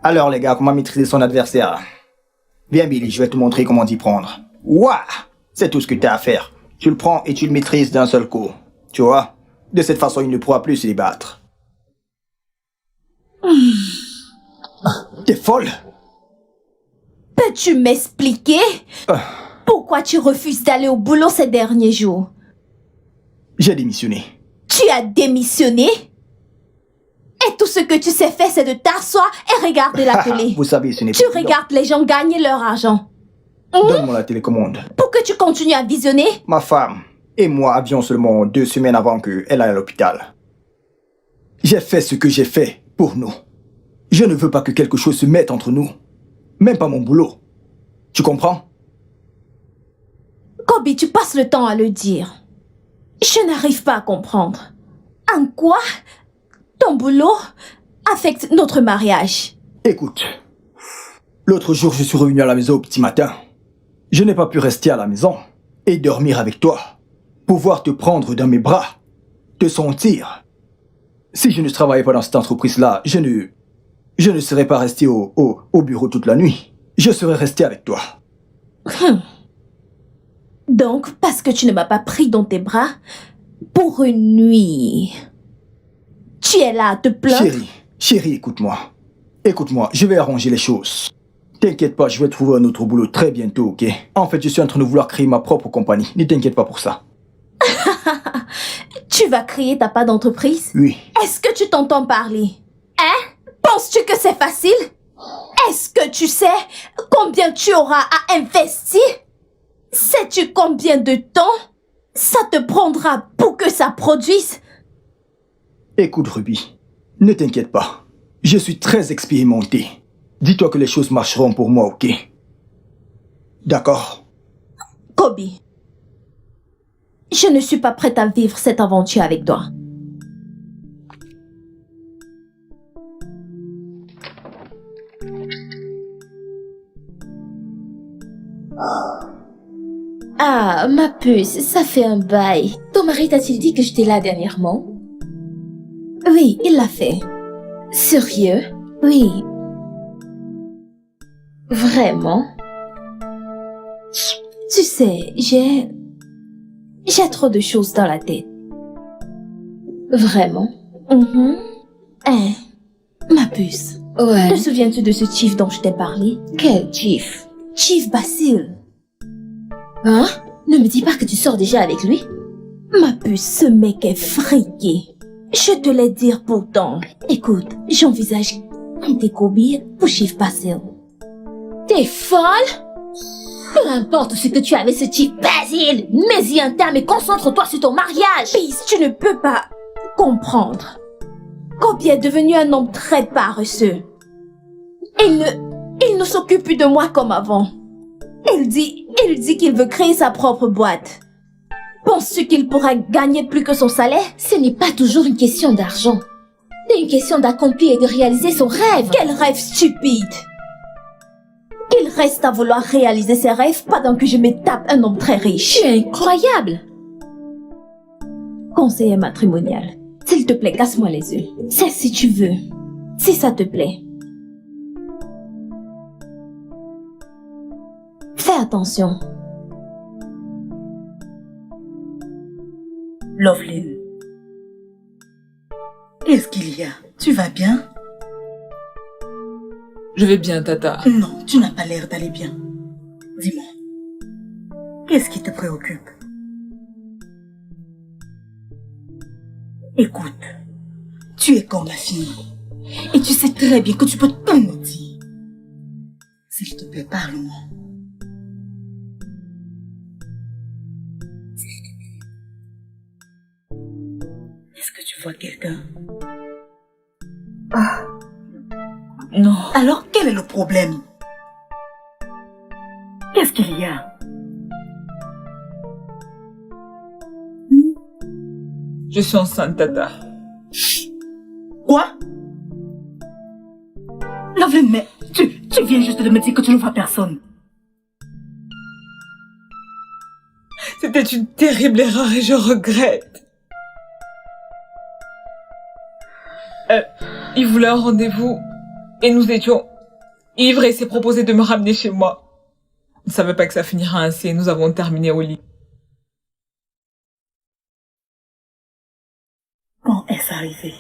Alors les gars, comment maîtriser son adversaire? Viens Billy, je vais te montrer comment t'y prendre. Ouah! C'est tout ce que t'as à faire. Tu le prends et tu le maîtrises d'un seul coup. Tu vois? De cette façon, il ne pourra plus se débattre. T'es folle? Peux-tu m'expliquer pourquoi tu refuses d'aller au boulot ces derniers jours? J'ai démissionné. Tu as démissionné? Et tout ce que tu sais faire, c'est de t'asseoir et regarder la télé. Vous savez, ce n'est pas Tu évident. regardes les gens gagner leur argent. Donne-moi la télécommande. Pour que tu continues à visionner? Ma femme et moi avions seulement 2 semaines avant qu'elle aille à l'hôpital. J'ai fait ce que j'ai fait pour nous. Je ne veux pas que quelque chose se mette entre nous. Même pas mon boulot. Tu comprends? Kobe, tu passes le temps à le dire. Je n'arrive pas à comprendre. En quoi ton boulot affecte notre mariage? Écoute, l'autre jour je suis revenu à la maison au petit matin. Je n'ai pas pu rester à la maison et dormir avec toi. Pouvoir te prendre dans mes bras. Te sentir. Si je ne travaillais pas dans cette entreprise-là, je ne serais pas resté au bureau toute la nuit. Je serais resté avec toi. Donc, parce que tu ne m'as pas pris dans tes bras pour une nuit, tu es là à te plaindre? Chérie, écoute-moi. Écoute-moi, je vais arranger les choses. T'inquiète pas, je vais trouver un autre boulot très bientôt, ok? En fait, je suis en train de vouloir créer ma propre compagnie. Ne t'inquiète pas pour ça. Tu vas créer ta part d'entreprise? Oui. Est-ce que tu t'entends parler? Hein? Penses-tu que c'est facile? Est-ce que tu sais combien tu auras à investir? Sais-tu combien de temps ça te prendra pour que ça produise? Écoute, Ruby, ne t'inquiète pas. Je suis très expérimenté. Dis-toi que les choses marcheront pour moi, ok? D'accord? Kobe, je ne suis pas prête à vivre cette aventure avec toi. Ah, ma puce, ça fait un bail. Ton mari t'a-t-il dit que j'étais là dernièrement? Oui, il l'a fait. Sérieux? Oui. Vraiment? Tu sais, j'ai trop de choses dans la tête. Vraiment? Hein, ma puce. Ouais. Te souviens-tu de ce chief dont je t'ai parlé? Quel chief? Chief Basile. Hein? Ne me dis pas que tu sors déjà avec lui. Ma puce, ce mec est friqué. Je te l'ai dit pourtant. Écoute, j'envisage quitter Kobe pour Chief Basile. T'es folle? Peu importe ce que tu as avec ce type Basile, mets-y un terme et concentre-toi sur ton mariage. Peace, tu ne peux pas comprendre. Kobe est devenu un homme très paresseux. Il ne s'occupe plus de moi comme avant. Il dit qu'il veut créer sa propre boîte. Penses-tu qu'il pourra gagner plus que son salaire? Ce n'est pas toujours une question d'argent. C'est une question d'accomplir et de réaliser son rêve. Quel rêve stupide! Qu'il reste à vouloir réaliser ses rêves pendant que je me tape un homme très riche. Tu es incroyable. Conseiller matrimonial, s'il te plaît, casse-moi les yeux. C'est si tu veux. Si ça te plaît. Fais attention. Loveline. Qu'est-ce qu'il y a? Tu vas bien? Je vais bien, Tata. Non, tu n'as pas l'air d'aller bien. Dis-moi. Qu'est-ce qui te préoccupe? Écoute, tu es comme ma fille. Et tu sais très bien que tu peux tout me dire. S'il te plaît, parle-moi. Est-ce que tu vois quelqu'un? Non. Alors, quel est le problème? Qu'est-ce qu'il y a? Je suis enceinte, Tata. Quoi? Loveline, mais tu viens juste de me dire que tu ne vois personne. C'était une terrible erreur et je regrette. Il voulait un rendez-vous et nous étions ivres et il s'est proposé de me ramener chez moi. Je ne savais pas que ça finirait ainsi et nous avons terminé au lit. Quand est-ce arrivé?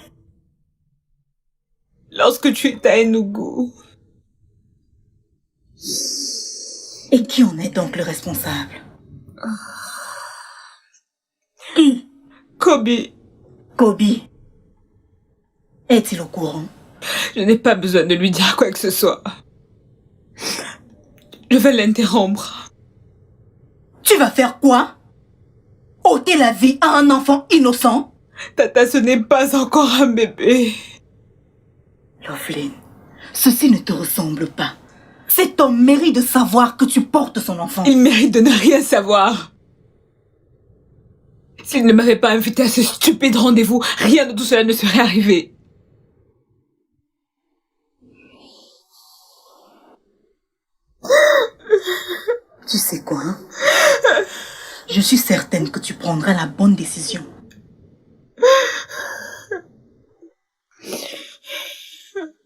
Lorsque tu étais à Enugu, Et qui en est donc le responsable? Qui? Kobe, Kobe. Est-il au courant? je n'ai pas besoin de lui dire quoi que ce soit. Je vais l'interrompre. Tu vas faire quoi? Ôter la vie à un enfant innocent? Tata, ce n'est pas encore un bébé. Loveline, ceci ne te ressemble pas. C'est ton mérite de savoir que tu portes son enfant. Il mérite de ne rien savoir. S'il ne m'avait pas invité à ce stupide rendez-vous, rien de tout cela ne serait arrivé. Tu sais quoi, hein? Je suis certaine que tu prendras la bonne décision.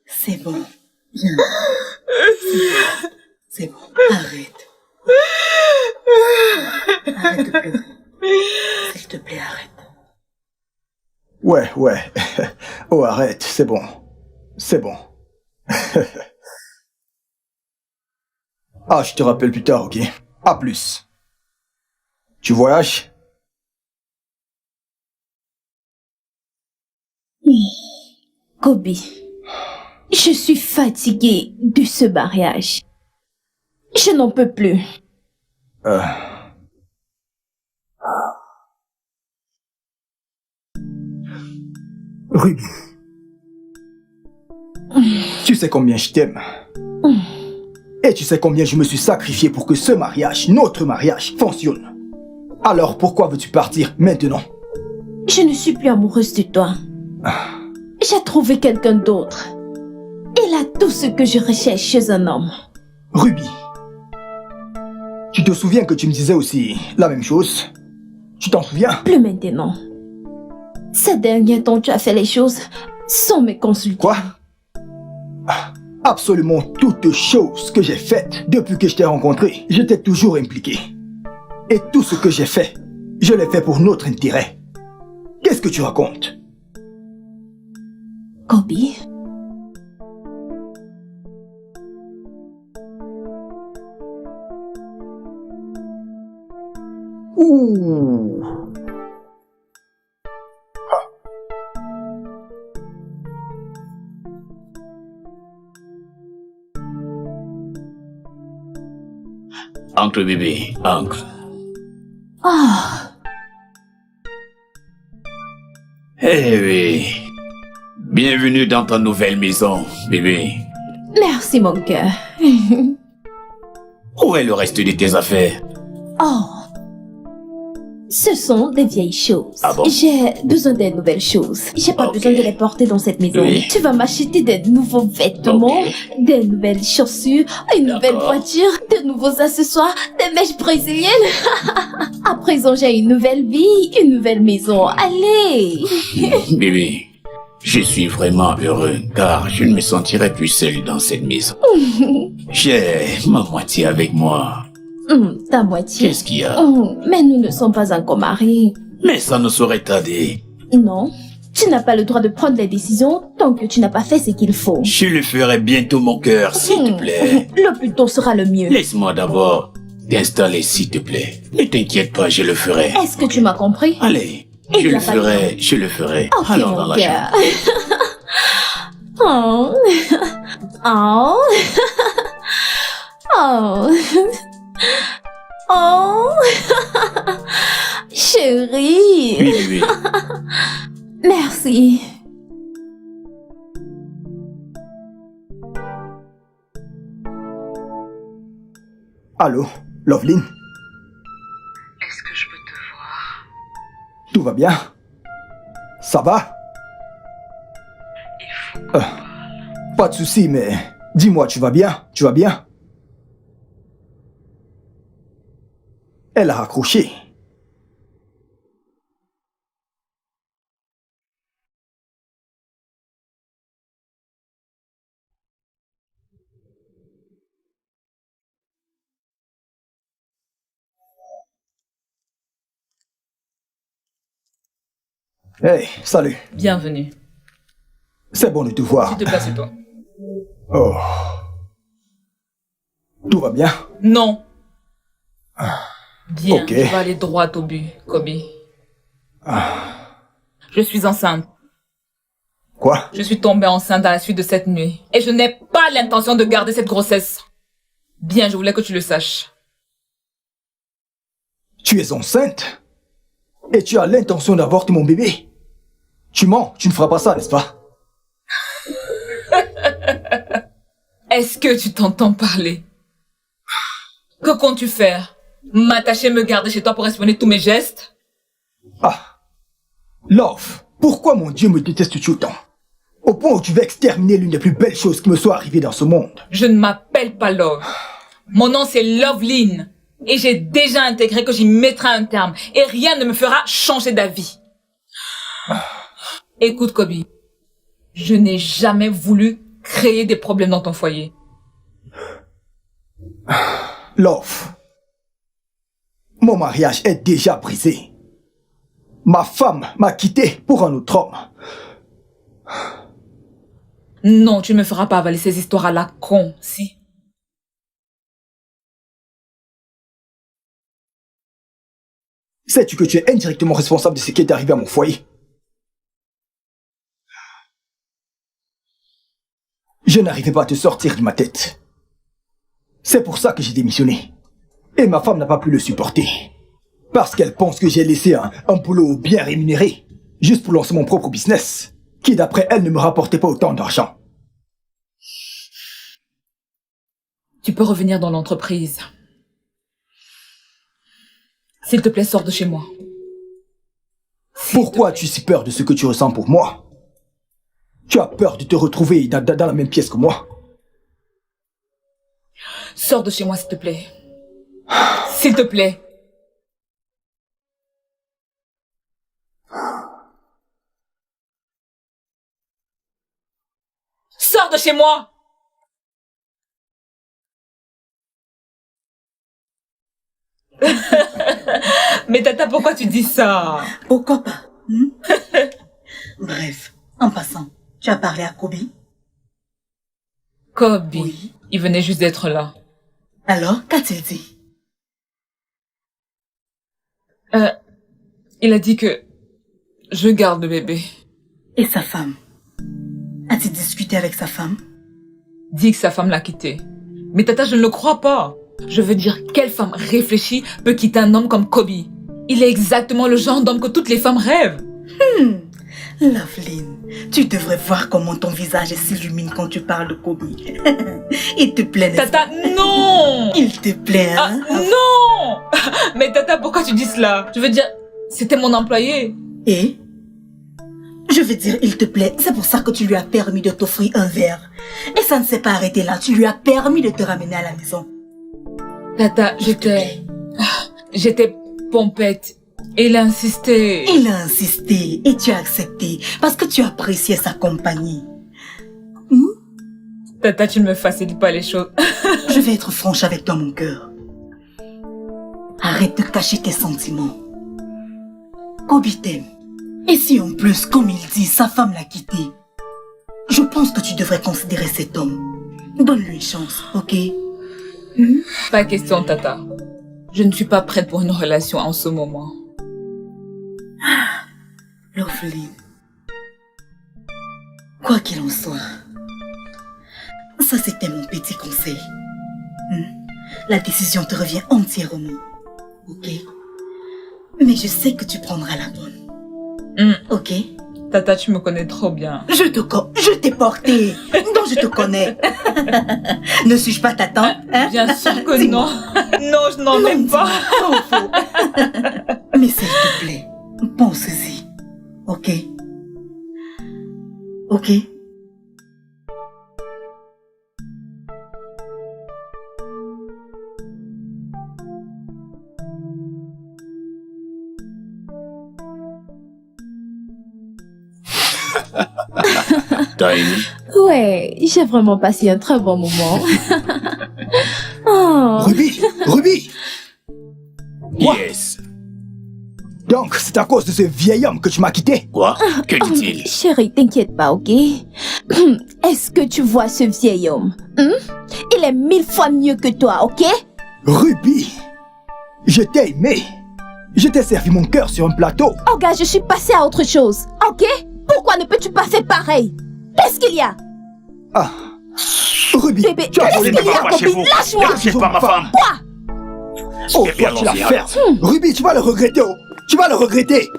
C'est bon. Viens. C'est bon. Arrête. Arrête de pleurer. S'il te plaît, arrête. Ouais. Oh, arrête, c'est bon. C'est bon. Ah, je te rappelle plus tard, ok? À plus. Tu voyages? Kobe, je suis fatiguée de ce mariage. Je n'en peux plus. Ruby. Tu sais combien je t'aime. Et tu sais combien je me suis sacrifié pour que ce mariage, notre mariage, fonctionne. Alors pourquoi veux-tu partir maintenant? Je ne suis plus amoureuse de toi. J'ai trouvé quelqu'un d'autre. Il a tout ce que je recherche chez un homme. Ruby. Tu te souviens que tu me disais aussi la même chose? Tu t'en souviens? Plus maintenant. Ces derniers temps, tu as fait les choses sans me consulter. Quoi? Absolument toutes choses que j'ai faites depuis que je t'ai rencontré, j'étais toujours impliqué. Et tout ce que j'ai fait, je l'ai fait pour notre intérêt. Qu'est-ce que tu racontes? Kobe? Ouh. Oncle bébé, oncle. Ah, Eh oui. Bienvenue dans ta nouvelle maison, bébé. merci mon cœur. Où est le reste de tes affaires? Oh, Ce sont des vieilles choses. Ah bon? J'ai besoin des nouvelles choses. J'ai pas Ok. besoin de les porter dans cette maison. Oui. Tu vas m'acheter des nouveaux vêtements, Ok. des nouvelles chaussures, une nouvelle D'accord. voiture, de nouveaux accessoires, des mèches brésiliennes. À présent, j'ai une nouvelle vie, une nouvelle maison. Allez! Bébé, je suis vraiment heureux car je ne me sentirai plus seul dans cette maison. J'ai ma moitié avec moi. Ta moitié. Qu'est-ce qu'il y a? Mais nous ne sommes pas encore mariés. Mais ça ne saurait tarder. Non. Tu n'as pas le droit de prendre les décisions tant que tu n'as pas fait ce qu'il faut. Je le ferai bientôt, mon cœur, s'il te plaît. Le plus tôt sera le mieux. Laisse-moi d'abord t'installer, s'il te plaît. Ne t'inquiète pas, je le ferai. Est-ce que tu m'as compris? Allez, Et je la le ferai, je le ferai. Ok, Allons dans mon la chambre. cœur. Oh. Oh. Oh. Oh. Chérie. Oui, bébé. Merci. Allô, Loveline? Est-ce que je peux te voir? Tout va bien? Ça va? Il faut qu'on parle. Pas de souci, mais dis-moi, tu vas bien? Tu vas bien? Elle a raccroché. Hey, salut. Bienvenue. C'est bon de te voir. S'il te plaît, c'est toi. Oh. Tout va bien? Non. Bien, Ok. je vais aller droit au but, Kobe. Je suis enceinte. Quoi? Je suis tombée enceinte à la suite de cette nuit. Et je n'ai pas l'intention de garder cette grossesse. Bien, je voulais que tu le saches. Tu es enceinte? Et tu as l'intention d'avorter mon bébé? Tu mens, tu ne feras pas ça, n'est-ce pas? Est-ce que tu t'entends parler? Que comptes-tu faire? M'attacher, me garder chez toi pour espionner tous mes gestes? Ah. Love, pourquoi mon Dieu me détestes-tu autant? Au point où tu veux exterminer l'une des plus belles choses qui me soit arrivée dans ce monde. Je ne m'appelle pas Love. Mon nom c'est Loveline. Et j'ai déjà intégré que j'y mettrai un terme. Et rien ne me fera changer d'avis. Écoute, Kobe. Je n'ai jamais voulu créer des problèmes dans ton foyer. Love, mon mariage est déjà brisé. Ma femme m'a quitté pour un autre homme. Non, tu ne me feras pas avaler ces histoires à la con, si. Sais-tu que tu es indirectement responsable de ce qui est arrivé à mon foyer? Je n'arrivais pas à te sortir de ma tête. C'est pour ça que j'ai démissionné. Et ma femme n'a pas pu le supporter. Parce qu'elle pense que j'ai laissé un boulot bien rémunéré, juste pour lancer mon propre business, qui d'après elle ne me rapportait pas autant d'argent. Tu peux revenir dans l'entreprise. S'il te plaît, sors de chez moi. Pourquoi as-tu si peur de ce que tu ressens pour moi? Tu as peur de te retrouver dans la même pièce que moi? Sors de chez moi, s'il te plaît. S'il te plaît. Sors de chez moi! Mais Tata, pourquoi tu dis ça? Pourquoi pas? Bref, en passant, tu as parlé à Kobe? Kobe, Oui. il venait juste d'être là. Alors, qu'a-t-il dit? Il a dit que je garde le bébé. Et sa femme? As-tu discuté avec sa femme? Dit que sa femme l'a quitté. Mais Tata, je ne le crois pas. Je veux dire, quelle femme réfléchie peut quitter un homme comme Kobe? Il est exactement le genre d'homme que toutes les femmes rêvent. Loveline, tu devrais voir comment ton visage s'illumine quand tu parles de Kobe. Il te plaît, n'est-ce Tata, pas? non! Il te plaît, Ah, hein? non! Mais Tata, pourquoi tu dis cela? Je veux dire, C'était mon employé. Et je veux dire, il te plaît, c'est pour ça que tu lui as permis de t'offrir un verre. Et ça ne s'est pas arrêté là, tu lui as permis de te ramener à la maison. Tata, j'étais pompette. Et il a insisté. Il a insisté et tu as accepté parce que tu appréciais sa compagnie. Tata, tu ne me facilites pas les choses. Je vais être franche avec toi, mon cœur. Arrête de cacher tes sentiments. Kobe t'aime. Et si en plus, comme il dit, sa femme l'a quitté, je pense que tu devrais considérer cet homme. Donne-lui une chance, ok? Pas question, Tata. Je ne suis pas prête pour une relation en ce moment. Lovely. Quoi qu'il en soit, ça c'était mon petit conseil. La décision te revient entièrement, ok? Mais je sais que tu prendras la bonne. Ok? Tata, tu me connais trop bien. Je t'ai porté, donc je te connais. Ne suis-je pas ta tante, hein? Bien sûr que non. Non, je n'en ai pas. Mais s'il te plaît, pense-y, ok? Ok? T'as aimé? Ouais, j'ai vraiment passé un très bon moment. Oh. Ruby! Quoi? Yes. Donc, c'est à cause de ce vieil homme que tu m'as quitté? Quoi? Que dit-il? Chérie, t'inquiète pas, ok? Est-ce que tu vois ce vieil homme? Il est 1000 fois mieux que toi, ok? Ruby! Je t'ai aimé! Je t'ai servi mon cœur sur un plateau! Oh gars, je suis passée à autre chose, ok? Pourquoi ne peux-tu pas faire pareil? Qu'est-ce qu'il y a? Ah! Ruby! Bébé, tu as qu'est-ce volé qu'il y ma a, femme! Copine? Lâche-moi! C'est pas ma femme. Quoi? Oh, Eh bien, toi, tu la allons-y, fermes! Ruby, tu vas le regretter! Oh. Tu vas le regretter!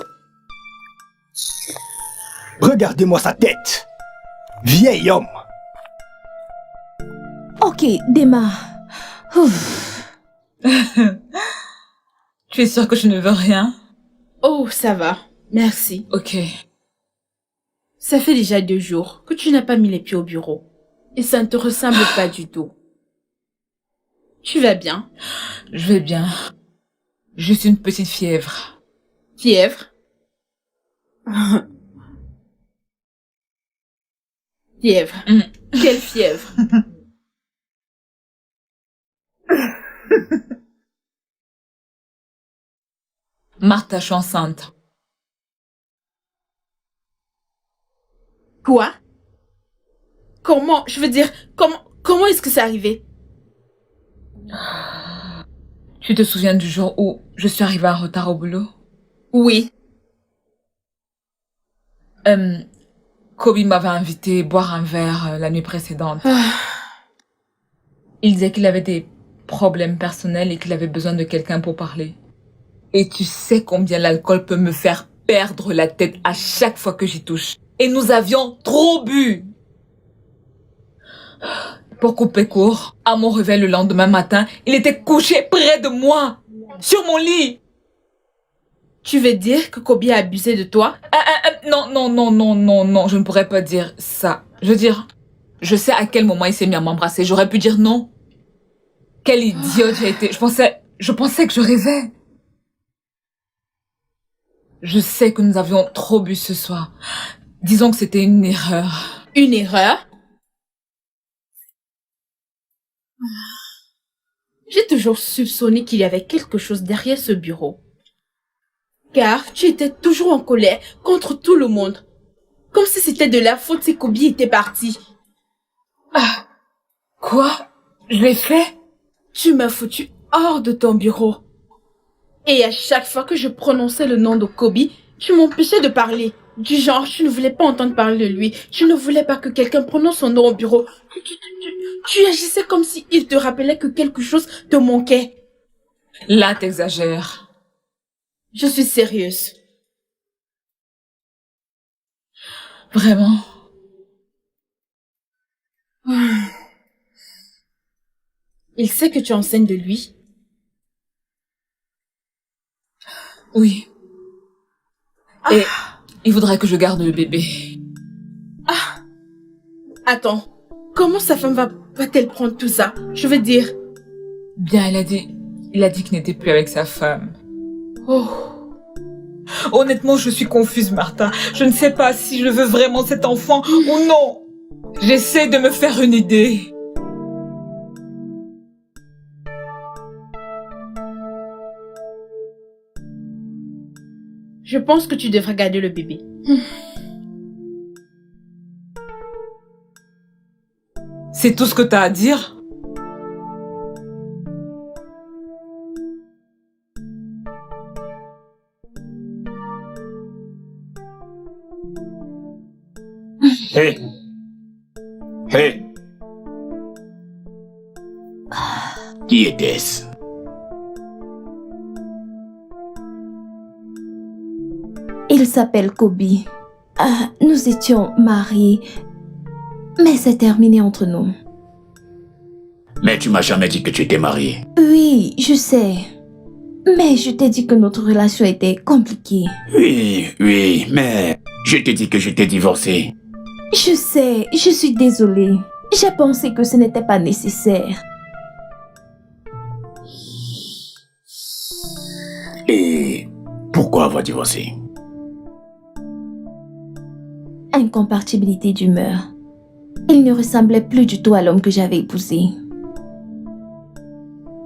Regardez-moi sa tête! Vieil homme! Ok, démarre. Ouf. Tu es sûre que je ne veux rien? Oh, ça va. Merci. Ok. Ça fait déjà 2 jours que tu n'as pas mis les pieds au bureau. Et ça ne te ressemble pas du tout. Tu vas bien? Je vais bien. Juste une petite fièvre. Fièvre? Fièvre. Quelle fièvre? Martha, je suis enceinte. Quoi? Comment? Je veux dire, comment est-ce que c'est arrivé? Tu te souviens du jour où je suis arrivée en retard au boulot? Oui. Kobe m'avait invité boire un verre la nuit précédente. Il disait qu'il avait des problèmes personnels et qu'il avait besoin de quelqu'un pour parler. Et tu sais combien l'alcool peut me faire perdre la tête à chaque fois que j'y touche. Et nous avions trop bu. Pour couper court, à mon réveil le lendemain matin, il était couché près de moi, sur mon lit. Tu veux dire que Kobe a abusé de toi? Non, je ne pourrais pas dire ça. Je veux dire, je sais à quel moment il s'est mis à m'embrasser. J'aurais pu dire non. Quelle idiote j'ai été. Je pensais que je rêvais. Je sais que nous avions trop bu ce soir. Disons que c'était une erreur. Une erreur? J'ai toujours soupçonné qu'il y avait quelque chose derrière ce bureau. Car tu étais toujours en colère contre tout le monde. Comme si c'était de la faute si Kobe était parti. Ah, quoi? Je l'ai fait? Tu m'as foutu hors de ton bureau. Et à chaque fois que je prononçais le nom de Kobe, tu m'empêchais de parler. Du genre, tu ne voulais pas entendre parler de lui. Tu ne voulais pas que quelqu'un prononce son nom au bureau. Tu agissais comme si il te rappelait que quelque chose te manquait. Là, t'exagères. Je suis sérieuse. Vraiment? Il sait que tu enseignes de lui. Oui. Et il voudrait que je garde le bébé. Attends, comment sa femme va-t-elle prendre tout ça? Je veux dire... Bien, il a dit qu'il n'était plus avec sa femme. Oh, Honnêtement, je suis confuse, Martha. Je ne sais pas si je veux vraiment cet enfant ou non. J'essaie de me faire une idée. je pense que tu devrais garder le bébé. C'est tout ce que t'as à dire? Hé! Hé! Qui était-ce? Il s'appelle Kobe. Nous étions mariés, mais c'est terminé entre nous. Mais tu m'as jamais dit que tu étais mariée. Oui, je sais. Mais je t'ai dit que notre relation était compliquée. Oui, mais je t'ai dit que j'étais divorcé. Je sais, je suis désolée. J'ai pensé que ce n'était pas nécessaire. Et pourquoi avoir divorcé? Incompatibilité d'humeur. Il ne ressemblait plus du tout à l'homme que j'avais épousé.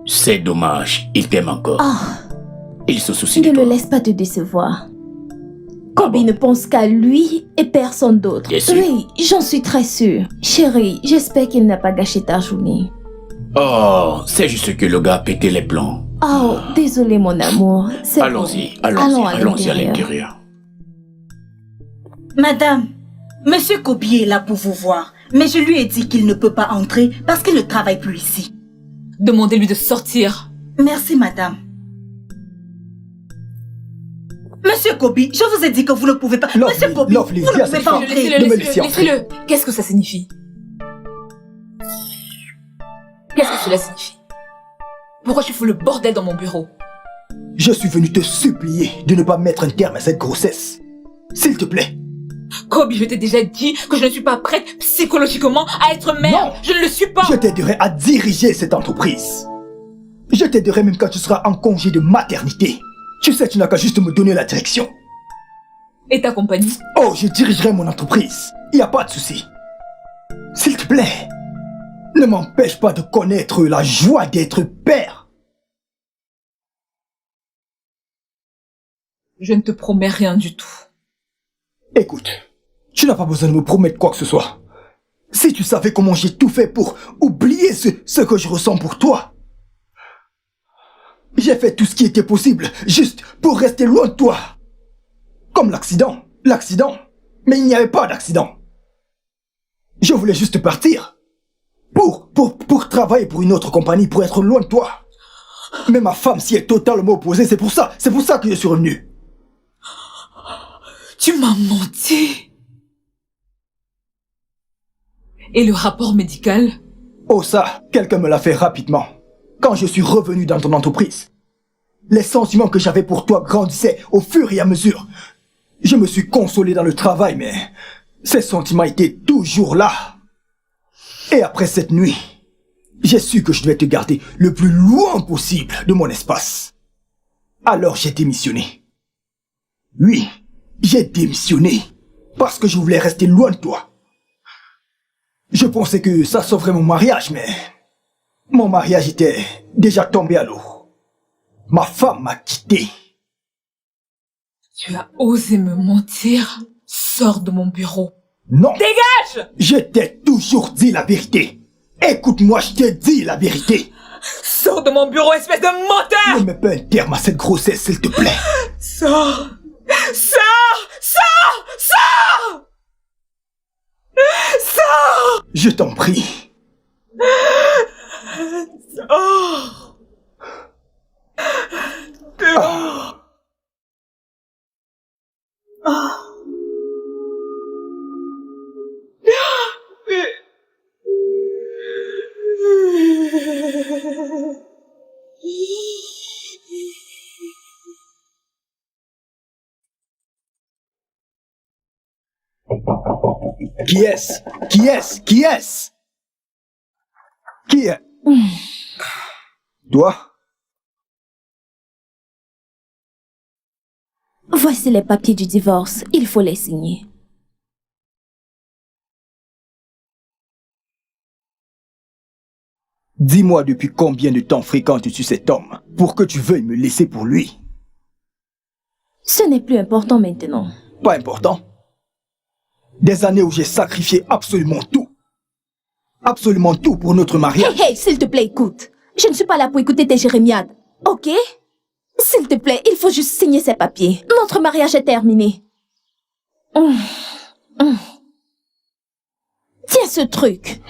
C'est dommage, il t'aime encore. Il se soucie de Ne toi. le laisse pas te décevoir. Kobe bon? ne pense qu'à lui et personne d'autre. T'es sûre? Oui, j'en suis très sûre. Chérie, j'espère qu'il n'a pas gâché ta journée. Oh, c'est juste que le gars a pété les plombs. Oh, désolé mon amour. C'est bon. Allons-y à l'intérieur. l'intérieur. Madame, Monsieur Kobe est là pour vous voir. Mais je lui ai dit qu'il ne peut pas entrer parce qu'il ne travaille plus ici. Demandez-lui de sortir. Merci, madame. Monsieur Kobe, je vous ai dit que vous ne pouvez pas... Lovely, Monsieur Kobe, Lovely, vous ne dis à pouvez cette pas femme. entrer. Ne me laissez entrer. Laissez-le. Qu'est-ce que ça signifie? Qu'est-ce que cela signifie? Pourquoi tu fous le bordel dans mon bureau? Je suis venu te supplier de ne pas mettre un terme à cette grossesse. S'il te plaît. Kobe, je t'ai déjà dit que je ne suis pas prête psychologiquement à être mère. Non. Je ne le suis pas. Je t'aiderai à diriger cette entreprise. Je t'aiderai même quand tu seras en congé de maternité. Tu sais, tu n'as qu'à juste me donner la direction. Et ta compagnie? Oh, je dirigerai mon entreprise. Il n'y a pas de souci. S'il te plaît, ne m'empêche pas de connaître la joie d'être père. Je ne te promets rien du tout. Écoute, tu n'as pas besoin de me promettre quoi que ce soit. Si tu savais comment j'ai tout fait pour oublier ce que je ressens pour toi. J'ai fait tout ce qui était possible, juste pour rester loin de toi. Comme l'accident. Mais il n'y avait pas d'accident. Je voulais juste partir. Pour travailler pour une autre compagnie, pour être loin de toi. Mais ma femme s'y est totalement opposée, c'est pour ça que je suis revenu. Tu m'as menti. Et le rapport médical? Oh ça, quelqu'un me l'a fait rapidement. Quand je suis revenu dans ton entreprise. Les sentiments que j'avais pour toi grandissaient au fur et à mesure. Je me suis consolé dans le travail, mais ces sentiments étaient toujours là. Et après cette nuit, j'ai su que je devais te garder le plus loin possible de mon espace. Alors j'ai démissionné. Oui, j'ai démissionné parce que je voulais rester loin de toi. Je pensais que ça sauverait mon mariage, mais mon mariage était déjà tombé à l'eau. Ma femme m'a quitté. Tu as osé me mentir. Sors de mon bureau. Non. Dégage! Je t'ai toujours dit la vérité. Écoute-moi, je t'ai dit la vérité. Sors de mon bureau, espèce de menteur! Ne mets pas un terme à cette grossesse, s'il te plaît. Sors! Sors! Sors! Sors! Sors! Je t'en prie. Sors! Dehors! Qui est-ce? Qui est-ce? Qui est-ce? Qui est? Toi? Voici les papiers du divorce. Il faut les signer. Dis-moi depuis combien de temps fréquentes-tu cet homme pour que tu veuilles me laisser pour lui? Ce n'est plus important maintenant. Pas important. Des années où j'ai sacrifié absolument tout. Absolument tout pour notre mariage. Hey, hey, s'il te plaît, écoute. Je ne suis pas là pour écouter tes jérémiades. Ok? S'il te plaît, il faut juste signer ces papiers. Notre mariage est terminé. Tiens ce truc.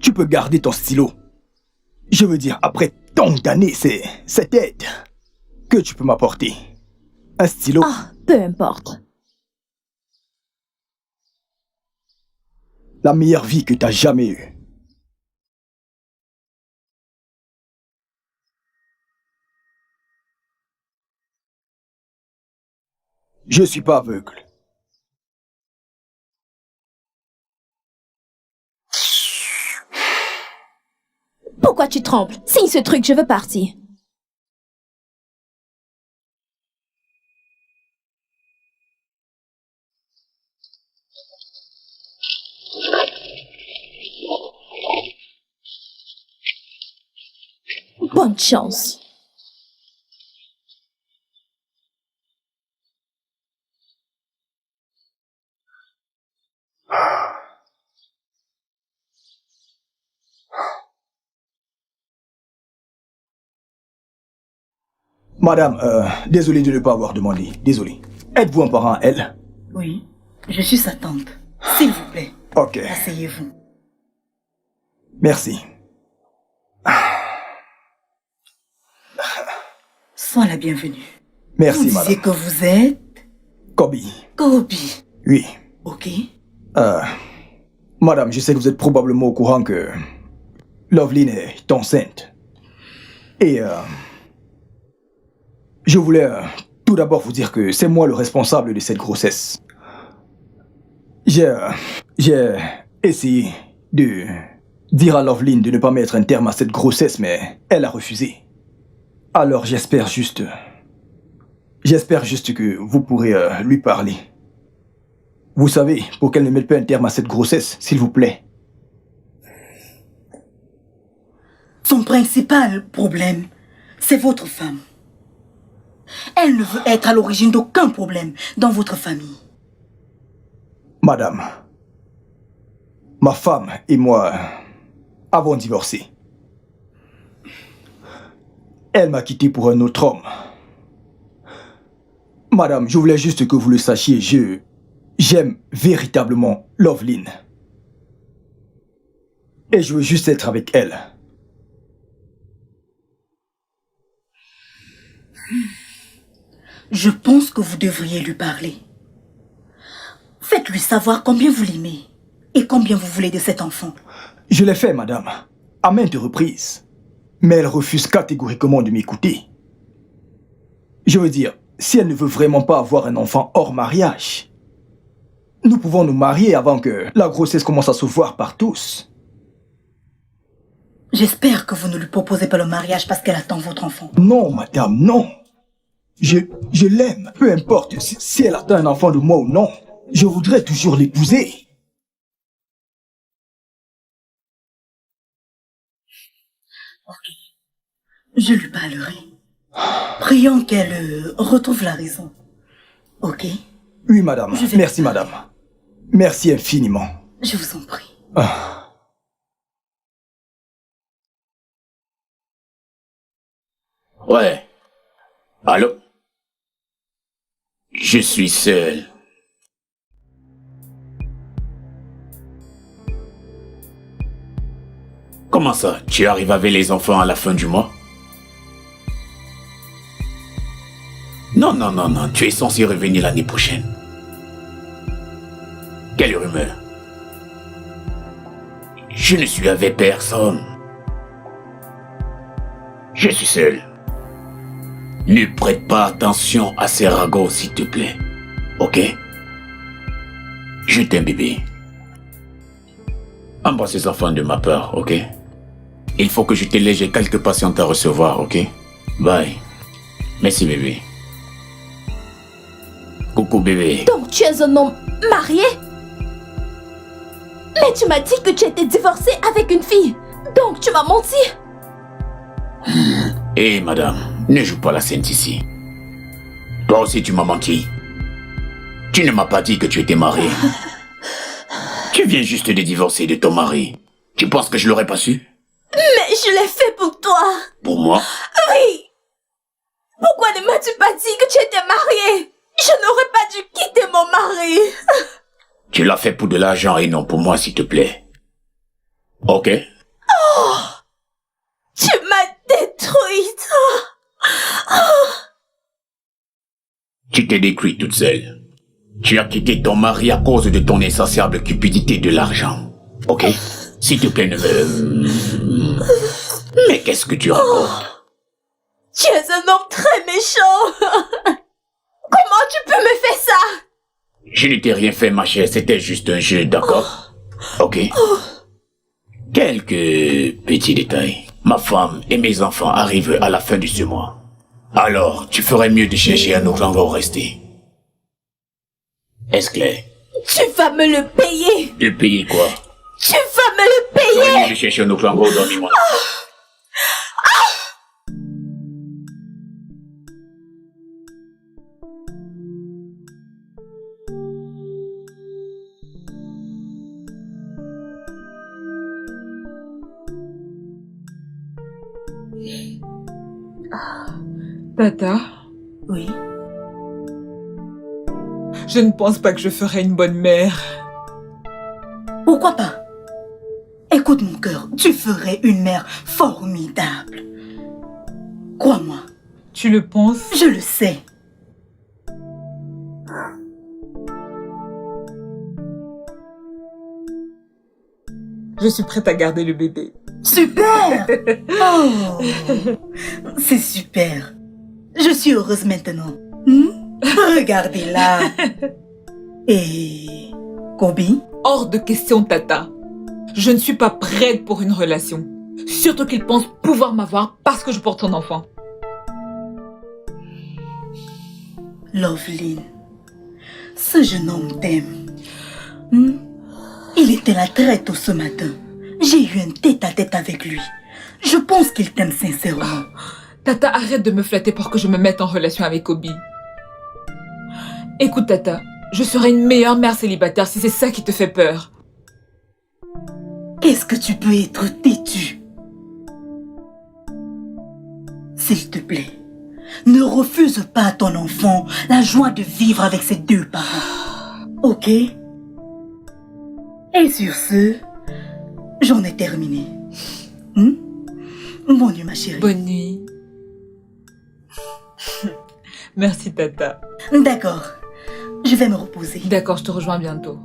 Tu peux garder ton stylo. Je veux dire, après tant d'années, c'est cette aide que tu peux m'apporter. Un stylo. Ah, peu importe. La meilleure vie que tu as jamais eue. Je suis pas aveugle. Pourquoi tu trembles? Signe ce truc, je veux partir. Bonne chance. Madame, désolé de ne pas avoir demandé. Désolé. Êtes-vous un parent à elle? Oui, je suis sa tante. S'il vous plaît, Ok. asseyez-vous. Merci. Sois la bienvenue. Merci, Vous disiez madame. que vous êtes Kobi. Kobi. Oui. Ok. Madame, je sais que vous êtes probablement au courant que Loveline est enceinte. Et je voulais tout d'abord vous dire que c'est moi le responsable de cette grossesse. J'ai essayé de dire à Loveline de ne pas mettre un terme à cette grossesse, mais elle a refusé. Alors j'espère juste que vous pourrez lui parler. Vous savez, pour qu'elle ne mette pas un terme à cette grossesse, s'il vous plaît. Son principal problème, c'est votre femme. Elle ne veut être à l'origine d'aucun problème dans votre famille. Madame, ma femme et moi avons divorcé. Elle m'a quitté pour un autre homme. Madame, je voulais juste que vous le sachiez, j'aime véritablement Loveline. Et je veux juste être avec elle. Je pense que vous devriez lui parler. Faites-lui savoir combien vous l'aimez et combien vous voulez de cet enfant. Je l'ai fait, madame, à maintes reprises. Mais elle refuse catégoriquement de m'écouter. Je veux dire, si elle ne veut vraiment pas avoir un enfant hors mariage, nous pouvons nous marier avant que la grossesse commence à se voir par tous. J'espère que vous ne lui proposez pas le mariage parce qu'elle attend votre enfant. Non, madame, non. Je l'aime. Peu importe si elle attend un enfant de moi ou non. Je voudrais toujours l'épouser. Ok. Je lui parlerai. Prions qu'elle retrouve la raison. Ok? Oui, madame. Je vais- Merci, madame. Merci infiniment. Je vous en prie. Ouais. Allô? Je suis seul. Comment ça? Tu arrives avec les enfants à la fin du mois? Non, non, non, non. Tu es censé revenir l'année prochaine. Quelle rumeur? Je ne suis avec personne. Je suis seul. Ne prête pas attention à ces ragots, s'il te plaît. Ok? Je t'aime, bébé. Embrasse ces enfants de ma part, ok? Il faut que je te laisse, j'ai quelques patientes à recevoir, ok? Bye. Merci, bébé. Coucou, bébé. Donc tu es un homme marié? Mais tu m'as dit que tu étais divorcé avec une fille. Donc tu m'as menti. Hé, madame, ne joue pas la sainte ici. Toi aussi, tu m'as menti. Tu ne m'as pas dit que tu étais marié. Tu viens juste de divorcer de ton mari. Tu penses que je l'aurais pas su? Mais je l'ai fait pour toi. Pour moi? Oui. Pourquoi ne m'as-tu pas dit que tu étais marié? Je n'aurais pas dû quitter mon mari. Tu l'as fait pour de l'argent et non pour moi, s'il te plaît. Ok? Oh, tu m'as détruite. Tu t'es détruite toute seule. Tu as quitté ton mari à cause de ton insatiable cupidité de l'argent. Ok? S'il te plaît, ne me... Mais qu'est-ce que tu racontes? Tu es un homme très méchant. Comment tu peux me faire ça? Je ne t'ai rien fait, ma chère. C'était juste un jeu, d'accord? Ok? Quelques petits détails. Ma femme et mes enfants arrivent à la fin de ce mois. Alors, tu ferais mieux de chercher un autre endroit où rester. Est-ce clair? Tu vas me le payer. Le payer quoi? Tu vas me le Tu ferais payer. mieux de chercher un autre endroit où dormir, moi. Tata, Oui. je ne pense pas que je ferai une bonne mère. Pourquoi pas? Écoute mon cœur, tu ferais une mère formidable. Crois-moi, Tu le penses? je le sais. Je suis prête à garder le bébé. Super! Oh, c'est super. Je suis heureuse maintenant. Regardez-la. Et... Kobi? Hors de question, Tata. Je ne suis pas prête pour une relation. Surtout qu'il pense pouvoir m'avoir parce que je porte son enfant. Loveline, ce jeune homme t'aime. Il était là très tôt ce matin. J'ai eu un tête-à-tête avec lui. Je pense qu'il t'aime sincèrement. Tata, arrête de me flatter pour que je me mette en relation avec Obi. Écoute, Tata, je serai une meilleure mère célibataire si c'est ça qui te fait peur. Qu'est-ce que tu peux être têtu? S'il te plaît, ne refuse pas à ton enfant la joie de vivre avec ses deux parents. Ok? Et sur ce, j'en ai terminé. Bonne nuit, ma chérie. Bonne nuit. Merci, Tata. D'accord. Je vais me reposer. D'accord, je te rejoins bientôt.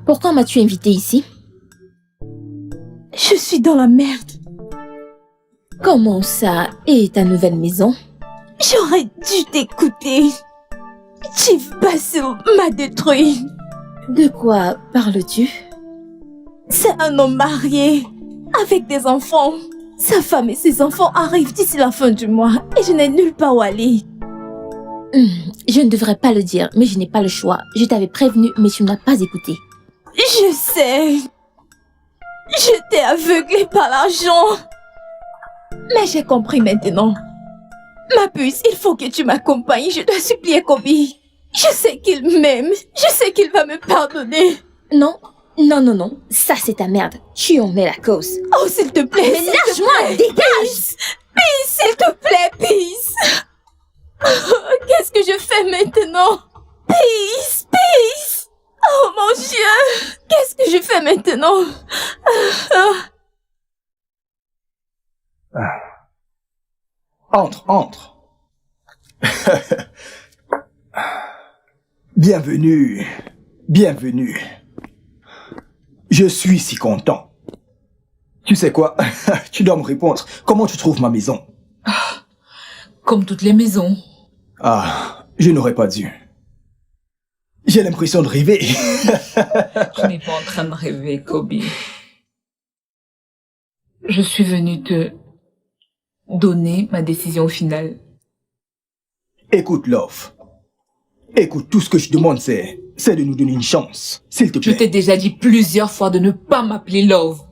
Pourquoi m'as-tu invité ici? Je suis dans la merde. Comment ça? Et ta nouvelle maison? J'aurais dû t'écouter. Chief Basil m'a détruit. De quoi parles-tu? C'est un homme marié, avec des enfants. Sa femme et ses enfants arrivent d'ici la fin du mois et je n'ai nulle part où aller. Je ne devrais pas le dire, mais je n'ai pas le choix. Je t'avais prévenu, mais tu n'as pas écouté. Je sais. J'étais aveuglée par l'argent. Mais j'ai compris maintenant. Ma puce, il faut que tu m'accompagnes. Je dois supplier Kobi. Je sais qu'il m'aime. Je sais qu'il va me pardonner. Non, non, non, non. Ça, c'est ta merde. Tu en es la cause. Oh, s'il te plaît. Mais lâche-moi, dégage! Peace, s'il te plaît, Peace. Qu'est-ce que je fais maintenant? Peace, Peace. Oh mon Dieu. Qu'est-ce que je fais maintenant? Entre, entre. Bienvenue, bienvenue. Je suis si content. Tu sais quoi? Tu dois me répondre. Comment tu trouves ma maison? Comme toutes les maisons. Ah, je n'aurais pas dû. J'ai l'impression de rêver. Je n'ai pas en train de rêver, Kobe. Je suis venue te donner ma décision finale. Écoute, Love. Écoute, tout ce que je demande, c'est de nous donner une chance. S'il te Je plaît. t'ai déjà dit plusieurs fois de ne pas m'appeler Love.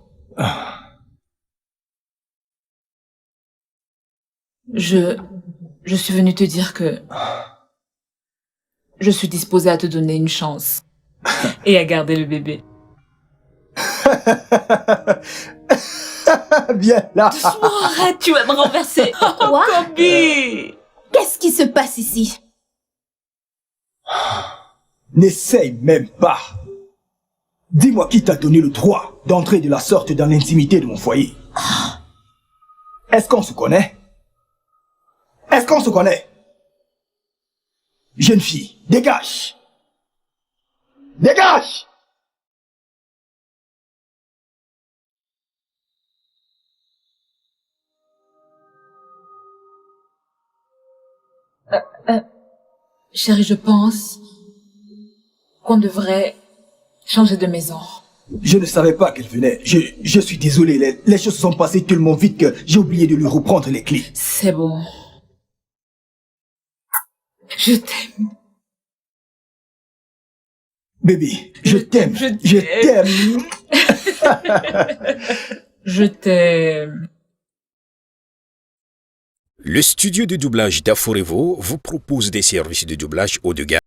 Je suis venue te dire que je suis disposée à te donner une chance et à garder le bébé. Viens là. Doucement, arrête, tu vas me renverser. Quoi? Kobe! Qu'est-ce qui se passe ici? N'essaye même pas. Dis-moi qui t'a donné le droit d'entrer de la sorte dans l'intimité de mon foyer. Est-ce qu'on se connaît? Est-ce qu'on se connaît? Jeune fille, dégage! Dégage! Chérie, je pense qu'on devrait changer de maison. Je ne savais pas qu'elle venait. Je suis désolé, les choses se sont passées tellement vite que j'ai oublié de lui reprendre les clés. C'est bon. Je t'aime. Bébé, je t'aime. Je t'aime. Je t'aime. Le studio de doublage d'Aforevo vous propose des services de doublage haut de gamme.